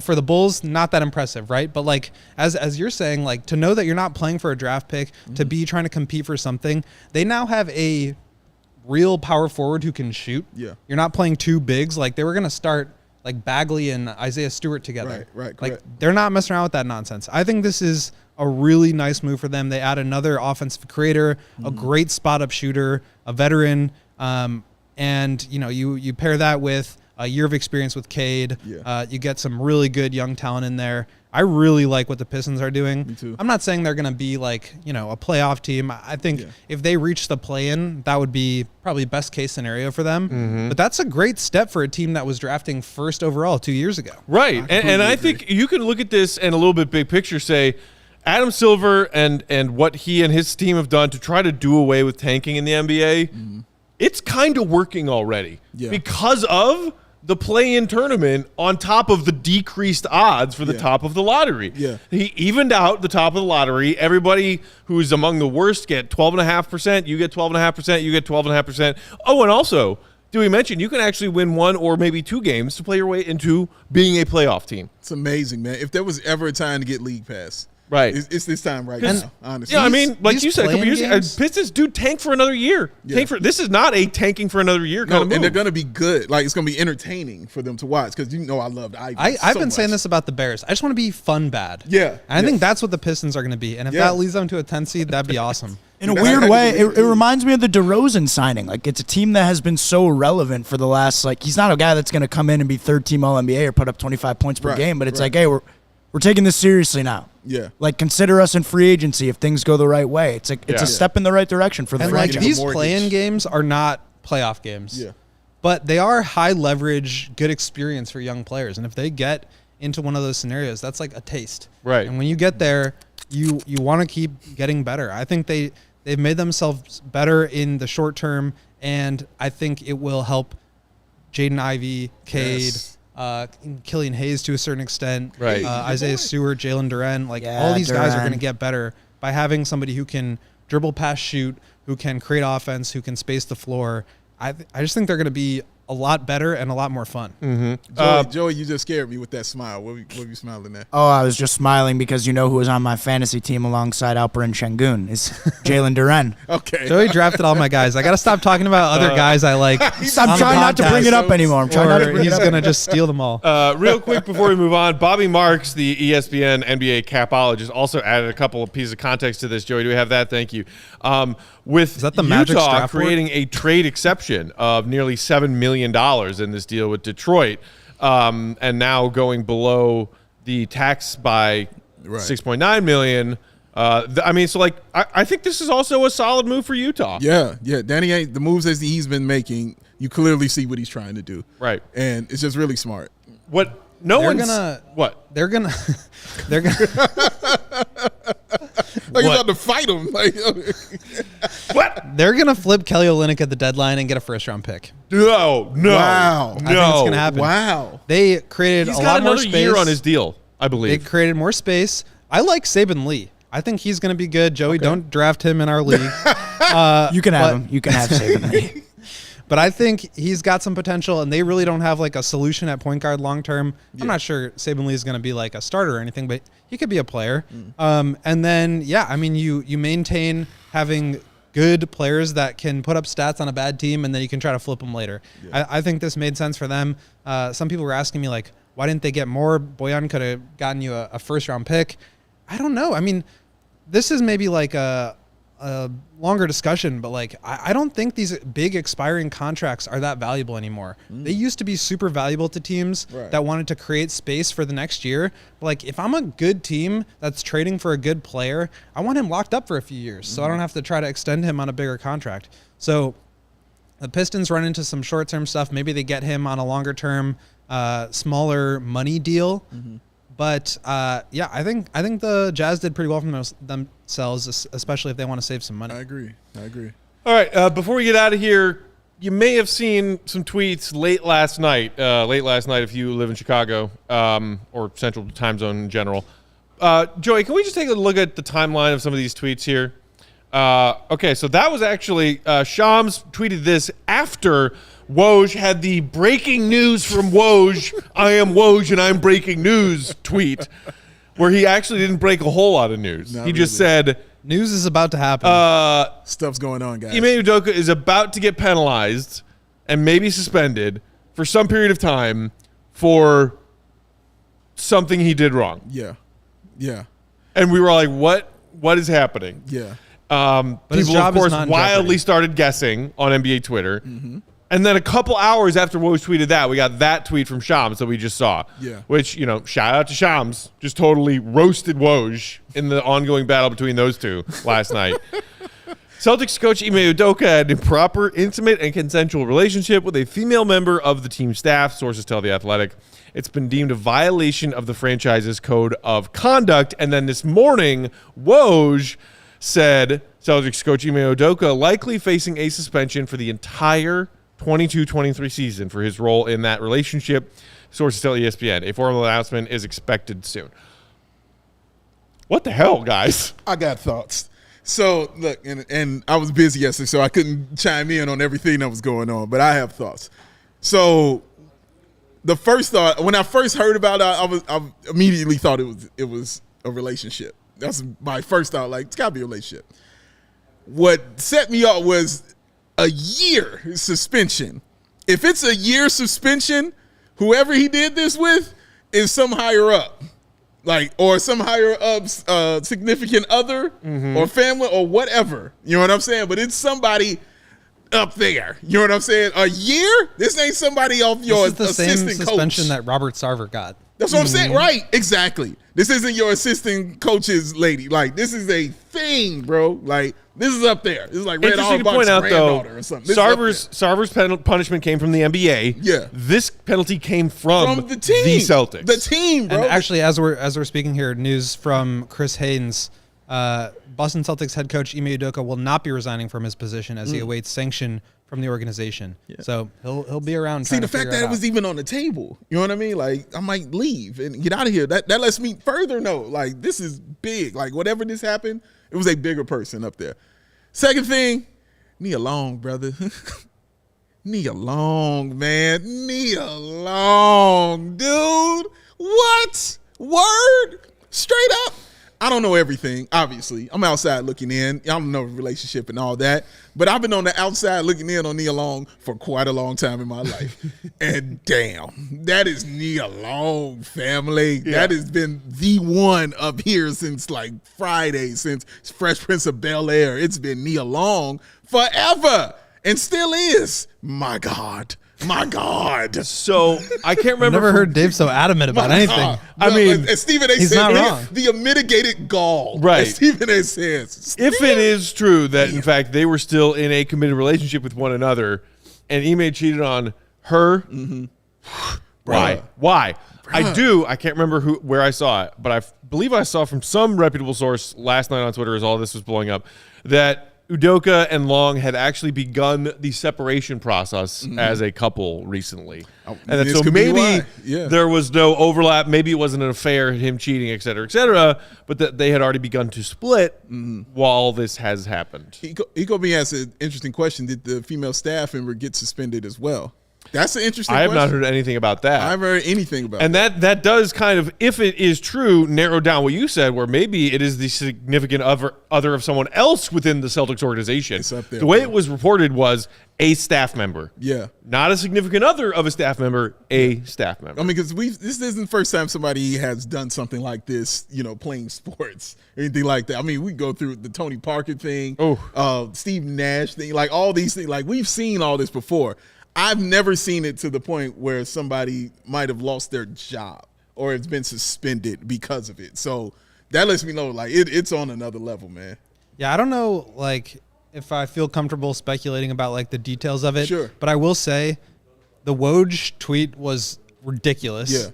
For the Bulls, not that impressive, right? But as you're saying, to know that you're not playing for a draft pick, to be trying to compete for something, they now have a real power forward who can shoot. Yeah. You're not playing 2 bigs. They were going to start Bagley and Isaiah Stewart together. Right, correct. They're not messing around with that nonsense. I think this is a really nice move for them. They add another offensive creator, a great spot up shooter, a veteran, and you pair that with a year of experience with Cade. Yeah. You get some really good young talent in there. I really like what the Pistons are doing. Me too. I'm not saying they're going to be a playoff team. I think if they reach the play-in, that would be probably best case scenario for them. But that's a great step for a team that was drafting first overall 2 years ago. Right. And I think you can look at this and a little bit big picture say Adam Silver and what he and his team have done to try to do away with tanking in the NBA, it's kind of working already because of the play-in tournament on top of the decreased odds for the top of the lottery. Yeah. He evened out the top of the lottery. Everybody who's among the worst get 12.5%. You get 12.5%. You get 12.5%. Oh, and also, do we mention you can actually win 1 or maybe 2 games to play your way into being a playoff team? It's amazing, man. If there was ever a time to get league pass, Right. it's this time right now, honestly. Yeah, I mean, like these you said a couple play-in years ago, games? Pistons do tank for another year. Yeah. This is not a tanking for another year kind of move. And they're going to be good. It's going to be entertaining for them to watch because I loved Ivy. I've been saying this about the Bears. I just want to be fun bad. Yeah. And I think that's what the Pistons are going to be. And if that leads them to a 10 seed, that'd be awesome. In a weird way, it reminds me of the DeRozan signing. It's a team that has been so relevant for the last, he's not a guy that's going to come in and be third-team All-NBA or put up 25 points per game, but it's hey, we're taking this seriously now. Yeah. Like, consider us in free agency if things go the right way. It's a step in the right direction for the And like franchise. these play-in games are not playoff games. Yeah. But they are high leverage, good experience for young players. And if they get into one of those scenarios, that's like a taste. Right. And when you get there, you want to keep getting better. I think they've made themselves better in the short term, and I think it will help Jaden Ivey, Cade, Killian Hayes to a certain extent, Right. Isaiah Stewart, Jalen Duren. Like all these guys are going to get better by having somebody who can dribble, pass, shoot, who can create offense, who can space the floor. I just think they're going to be a lot better and a lot more fun. Mm-hmm. Joey, you just scared me with that smile. What were you smiling at? Oh, I was just smiling because you know who was on my fantasy team alongside Alperen Şengün is Jalen Duren. Okay. Joey drafted all my guys. I got to stop talking about other guys I like. I'm trying not to bring it up anymore. I'm trying not to bring it He's up. going to just steal them all. Real quick before we move on, Bobby Marks, the ESPN NBA capologist, also added a couple of pieces of context to this. Joey, do we have that? Thank you. With that the Magic Utah draft board? creating a trade exception of nearly $7 million in this deal with Detroit, and now going below the tax by $6.9 million. I think this is also a solid move for Utah. Yeah. Danny Ainge, the moves that he's been making, you clearly see what he's trying to do. Right. And it's just really smart. What? They're gonna Like you're about to fight him. Like, What? They're gonna flip Kelly Olynyk at the deadline and get a first-round pick. No. Wow. I think it's gonna happen. Wow. They created He's a got lot more another space. year on his deal, I They believe. created more space. I like Saban Lee. I think he's gonna be good. Joey, don't draft him in our league. You can have him. You can have Saban Lee. But I think he's got some potential, and they really don't have like a solution at point guard long term. I'm not sure Saban Lee is going to be like a starter or anything, but he could be a player. And then, you maintain having good players that can put up stats on a bad team, and then you can try to flip them later. I think this made sense for them. Some people were asking me like, why didn't they get more? Bojan could have gotten you a first round pick. I don't know. I mean, this is maybe like a longer discussion, but like I don't think these big expiring contracts are that valuable anymore. They used to be super valuable to teams that wanted to create space for the next year. But like if I'm a good team that's trading for a good player, I want him locked up for a few years so I don't have to try to extend him on a bigger contract. So the Pistons run into some short-term stuff. Maybe they get him on a longer-term, smaller money deal. But I think the Jazz did pretty well for themselves, especially if they want to save some money. I agree. All right, before we get out of here, you may have seen some tweets late last night if you live in Chicago or Central Time Zone in general. Joey, can we just take a look at the timeline of some of these tweets here? Okay, so that was actually Shams tweeted this after Woj had the breaking news from Woj, I am Woj and I'm breaking news tweet, where he actually didn't break a whole lot of news. He just said, news is about to happen. Stuff's going on, guys. Ime Udoka is about to get penalized and maybe suspended for some period of time for something he did wrong. Yeah. And we were like, what is happening? Yeah. But his People, job of is course, not in wildly jeopardy. started guessing on NBA Twitter. And then a couple hours after Woj tweeted that, we got that tweet from Shams that we just saw. Yeah. Which, shout out to Shams, just totally roasted Woj in the ongoing battle between those two last night. Celtics coach Ime Udoka had an improper, intimate, and consensual relationship with a female member of the team staff, sources tell The Athletic. It's been deemed a violation of the franchise's code of conduct. And then this morning, Woj said Celtics coach Ime Udoka likely facing a suspension for the entire 22-23 season for his role in that relationship. Sources tell ESPN. A formal announcement is expected soon. What the hell, guys? I got thoughts. So, look, and I was busy yesterday, so I couldn't chime in on everything that was going on, but I have thoughts. So, the first thought, when I first heard about it, I immediately thought it was a relationship. That's my first thought, like, it's got to be a relationship. What set me off was a year suspension. If it's a year suspension, whoever he did this with is some higher up, or some higher up's significant other or family or whatever. You know what I'm saying? But it's somebody up there. You know what I'm saying? A year? This ain't somebody off your This is the same assistant suspension coach. that Robert Sarver got. That's what I'm saying. Right. Exactly. This isn't your assistant coach's lady. Like, this is a thing, bro. Like, this is up there. This is like Red Interesting to Auerbach's point out, though, granddaughter or something. This is up there. Sarver's punishment came from the NBA. Yeah. This penalty came from the team. the Celtics. The team, bro. And actually, as we're speaking here, news from Chris Haynes, Boston Celtics head coach Ime Udoka will not be resigning from his position as he awaits sanction from the organization. Yeah. So he'll be around. See, the fact that it was even on the table, you know what I mean? Like, I might leave and get out of here. That lets me further know, like, this is big. Like, whatever this happened, it was a bigger person up there. Second thing, Nia Long, brother. Nia Long, man. Nia Long, dude. What? Word? Straight up. I don't know everything, obviously. I'm outside looking in. I don't know the relationship and all that. But I've been on the outside looking in on Nia Long for quite a long time in my life. And damn, that is Nia Long, family. Yeah. That has been the one up here since like Friday, since Fresh Prince of Bel-Air. It's been Nia Long forever and still is. My God. My God. So I can't remember. I've never heard Dave so adamant about anything. I mean, as Stephen A. he's said, not wrong. The mitigated gall. Right. As Stephen A. says. If it is true that, in fact, they were still in a committed relationship with one another and Ime cheated on her, why? Why? I can't remember where I saw it, but I believe I saw from some reputable source last night on Twitter as all this was blowing up that Udoka and Long had actually begun the separation process as a couple recently. And that, so maybe there was no overlap. Maybe it wasn't an affair, him cheating, et cetera, but that they had already begun to split while this has happened. Ecobee has an interesting question. Did the female staff member get suspended as well? That's an interesting question. I have not heard anything about that. I haven't heard anything about and that. And that does kind of, if it is true, narrow down what you said, where maybe it is the significant other of someone else within the Celtics organization. It's up there, the way it was reported was a staff member. Yeah. Not a significant other of a staff member, a staff member. I mean, because this isn't the first time somebody has done something like this, you know, playing sports, anything like that. I mean, we go through the Tony Parker thing, Steve Nash thing, like all these things. Like, we've seen all this before. I've never seen it to the point where somebody might have lost their job or it's been suspended because of it. So that lets me know, like, it's on another level, man. Yeah, I don't know, like, if I feel comfortable speculating about, like, the details of it. Sure. But I will say the Woj tweet was ridiculous. Yeah.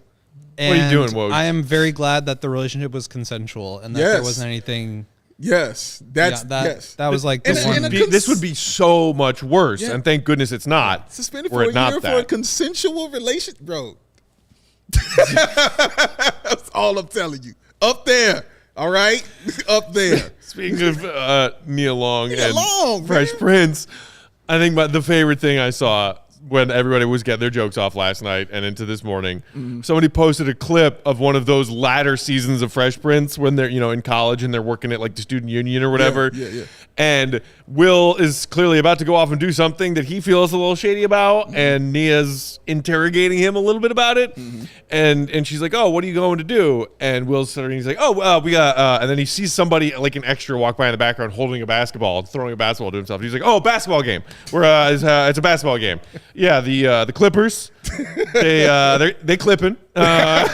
And what are you doing, Woj? I am very glad that the relationship was consensual and that there wasn't anything. Yes, that was like the one. This would be so much worse, and thank goodness it's not. Suspended for a year for a consensual relation, bro. That's all I'm telling you. Up there, all right, up there. Speaking of Nia Long and Fresh Prince, I think the favorite thing I saw when everybody was getting their jokes off last night and into this morning, somebody posted a clip of one of those latter seasons of Fresh Prince when they're, you know, in college and they're working at like the student union or whatever. Yeah. And Will is clearly about to go off and do something that he feels a little shady about, and Nia's interrogating him a little bit about it. And she's like, "Oh, what are you going to do?" And Will's sitting, he's like, "Oh, we got," and then he sees somebody like an extra walk by in the background holding a basketball, throwing a basketball to himself. He's like, "Oh, basketball game. It's a basketball game." Yeah, the Clippers, they clipping. And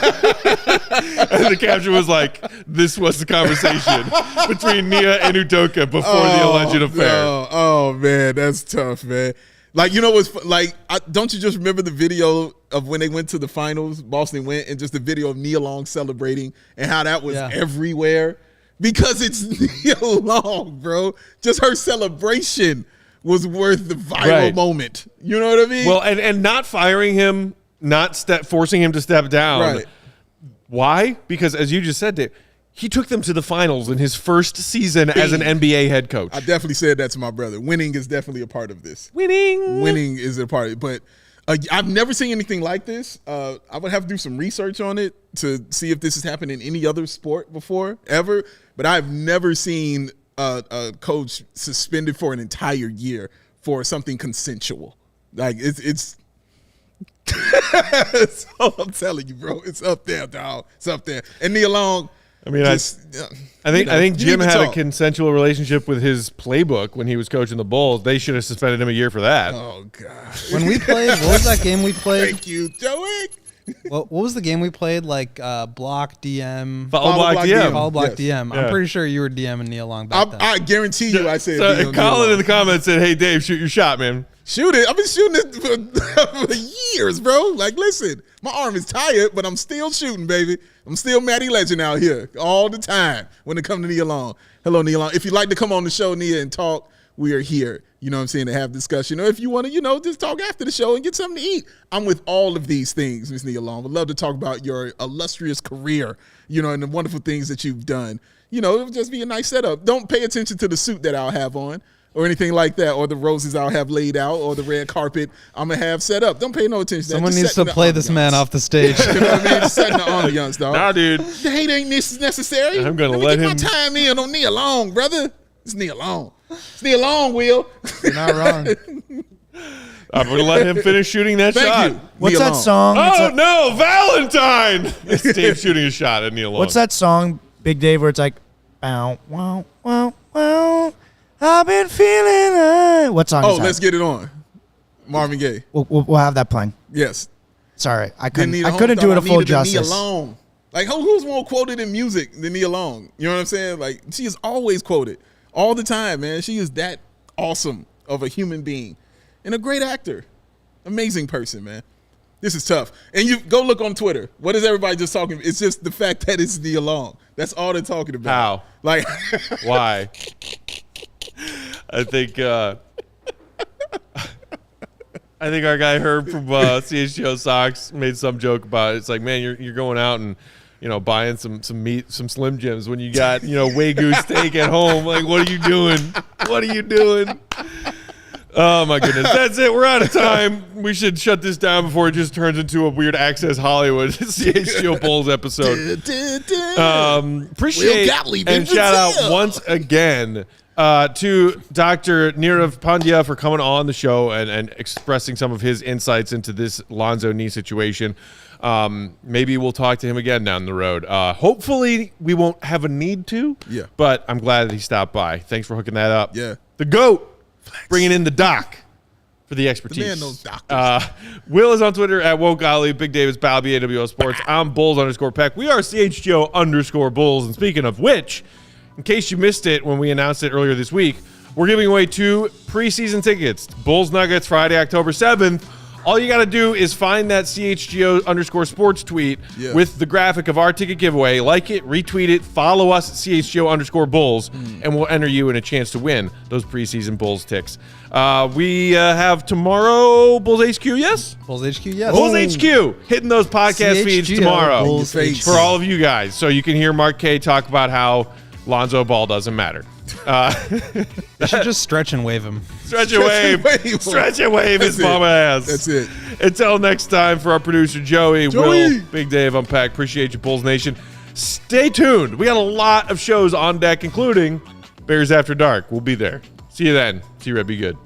the caption was like, "This was the conversation between Nia and Udoka before the alleged affair." Oh man, that's tough, man. Like, you know what's like? Don't you just remember the video of when they went to the finals? Boston went, and just the video of Nia Long celebrating and how that was everywhere because it's Nia Long, bro. Just her celebration was worth the viral moment. You know what I mean? Well, and not firing him, not forcing him to step down. Right. Why? Because as you just said, Dave, he took them to the finals in his first season as an NBA head coach. I definitely said that to my brother. Winning is definitely a part of this. Winning is a part of it. But I've never seen anything like this. I would have to do some research on it to see if this has happened in any other sport before, ever. But I've never seen a coach suspended for an entire year for something consensual. Like, it's that's all I'm telling you, bro. It's up there, dog. It's up there. And Nia Long, I mean, I think Jim had a consensual relationship with his playbook when he was coaching the Bulls. They should have suspended him a year for that. Oh, God. When we played, what was that game we played? Thank you, Joey. What was the game we played? Like block DM. Follow block DM. Follow block Yes. DM. Yeah. I'm pretty sure you were DMing Neil Long back then. I guarantee you I said So Neil Colin in Long. the comments said, "Hey Dave, shoot your shot, man." Shoot it. I've been shooting it for years, bro. Like, listen, my arm is tired, but I'm still shooting, baby. I'm still Matty Legend out here all the time when it comes to Nia Long. Hello, Nia Long. If you'd like to come on the show, Nia, and talk, we are here. You know what I'm saying, to have discussion. Or if you want to, just talk after the show and get something to eat. I'm with all of these things, Ms. Nia Long. Would love to talk about your illustrious career, and the wonderful things that you've done. It'll just be a nice setup. Don't pay attention to the suit that I'll have on, or anything like that, or the roses I'll have laid out, or the red carpet I'm going to have set up. Don't pay no attention to that. Someone Just needs set to the play this ambiance. man off the stage. You know what I mean? Just setting the ambiance, dog. Nah, dude. The hate ain't necessary. I'm gonna Let me let get him- my time in on Nia Long, brother. It's Nia Long. It's Nia Long, Will. You're not wrong. I'm gonna let him finish shooting that Thank shot. you. What's Nia that Long. song? Oh no, Valentine! It's Dave shooting a shot at Neil Long. What's that song, Big Dave, where it's like, bow, wow, wow, wow, I've been feeling it. What song Oh, is that? let's get it on. Marvin Gaye. We'll have that playing. Yes. Sorry, I Didn't need couldn't do it a full justice. Nia Long. Like, who's more quoted in music than Nia Long? You know what I'm saying? Like, she is always quoted all the time, man. She is that awesome of a human being and a great actor. Amazing person, man. This is tough. And you go look on Twitter. What is everybody just talking about? It's just the fact that it's Nia Long. That's all they're talking about. How? Like, Why? I think our guy Herb from CHGO Sox made some joke about it. It's like, man, you're going out and buying some meat, some Slim Jims when you got Wagyu steak at home. Like, what are you doing? What are you doing? Oh my goodness, that's it. We're out of time. We should shut this down before it just turns into a weird Access Hollywood CHGO Bulls episode. Appreciate Will Gottlieb and in shout out Brazil. once again to Dr. Nirav Pandya for coming on the show and expressing some of his insights into this Lonzo knee situation. Maybe we'll talk to him again down the road. Hopefully we won't have a need to. Yeah. But I'm glad that he stopped by. Thanks for hooking that up. Yeah. The GOAT. Bringing in the doc for the expertise. The man knows doctors. Will is on Twitter at WokeGolly. Big Dave is Balby, AWO Sports. I'm Bulls_Peck. We are CHGO_Bulls. And speaking of which, in case you missed it when we announced it earlier this week, we're giving away 2 preseason tickets. Bulls Nuggets, Friday, October 7th. All you got to do is find that CHGO_sports tweet with the graphic of our ticket giveaway, like it, retweet it, follow us at CHGO_Bulls, and we'll enter you in a chance to win those preseason Bulls ticks. We have tomorrow Bulls HQ, yes? Bulls HQ, yes. Bulls HQ, hitting those podcast feeds CHGO tomorrow Bulls HQ. for all of you guys, so you can hear Mark K talk about how Lonzo Ball doesn't matter. They should just stretch and wave him. Stretch and wave. Stretch and wave his That's it. mama ass. That's it. Until next time, for our producer, Joey, Joey. Will, Big Dave, Unpack. Appreciate you, Bulls Nation. Stay tuned. We got a lot of shows on deck, including Bears After Dark. We'll be there. See you then. See you, Red. Be good.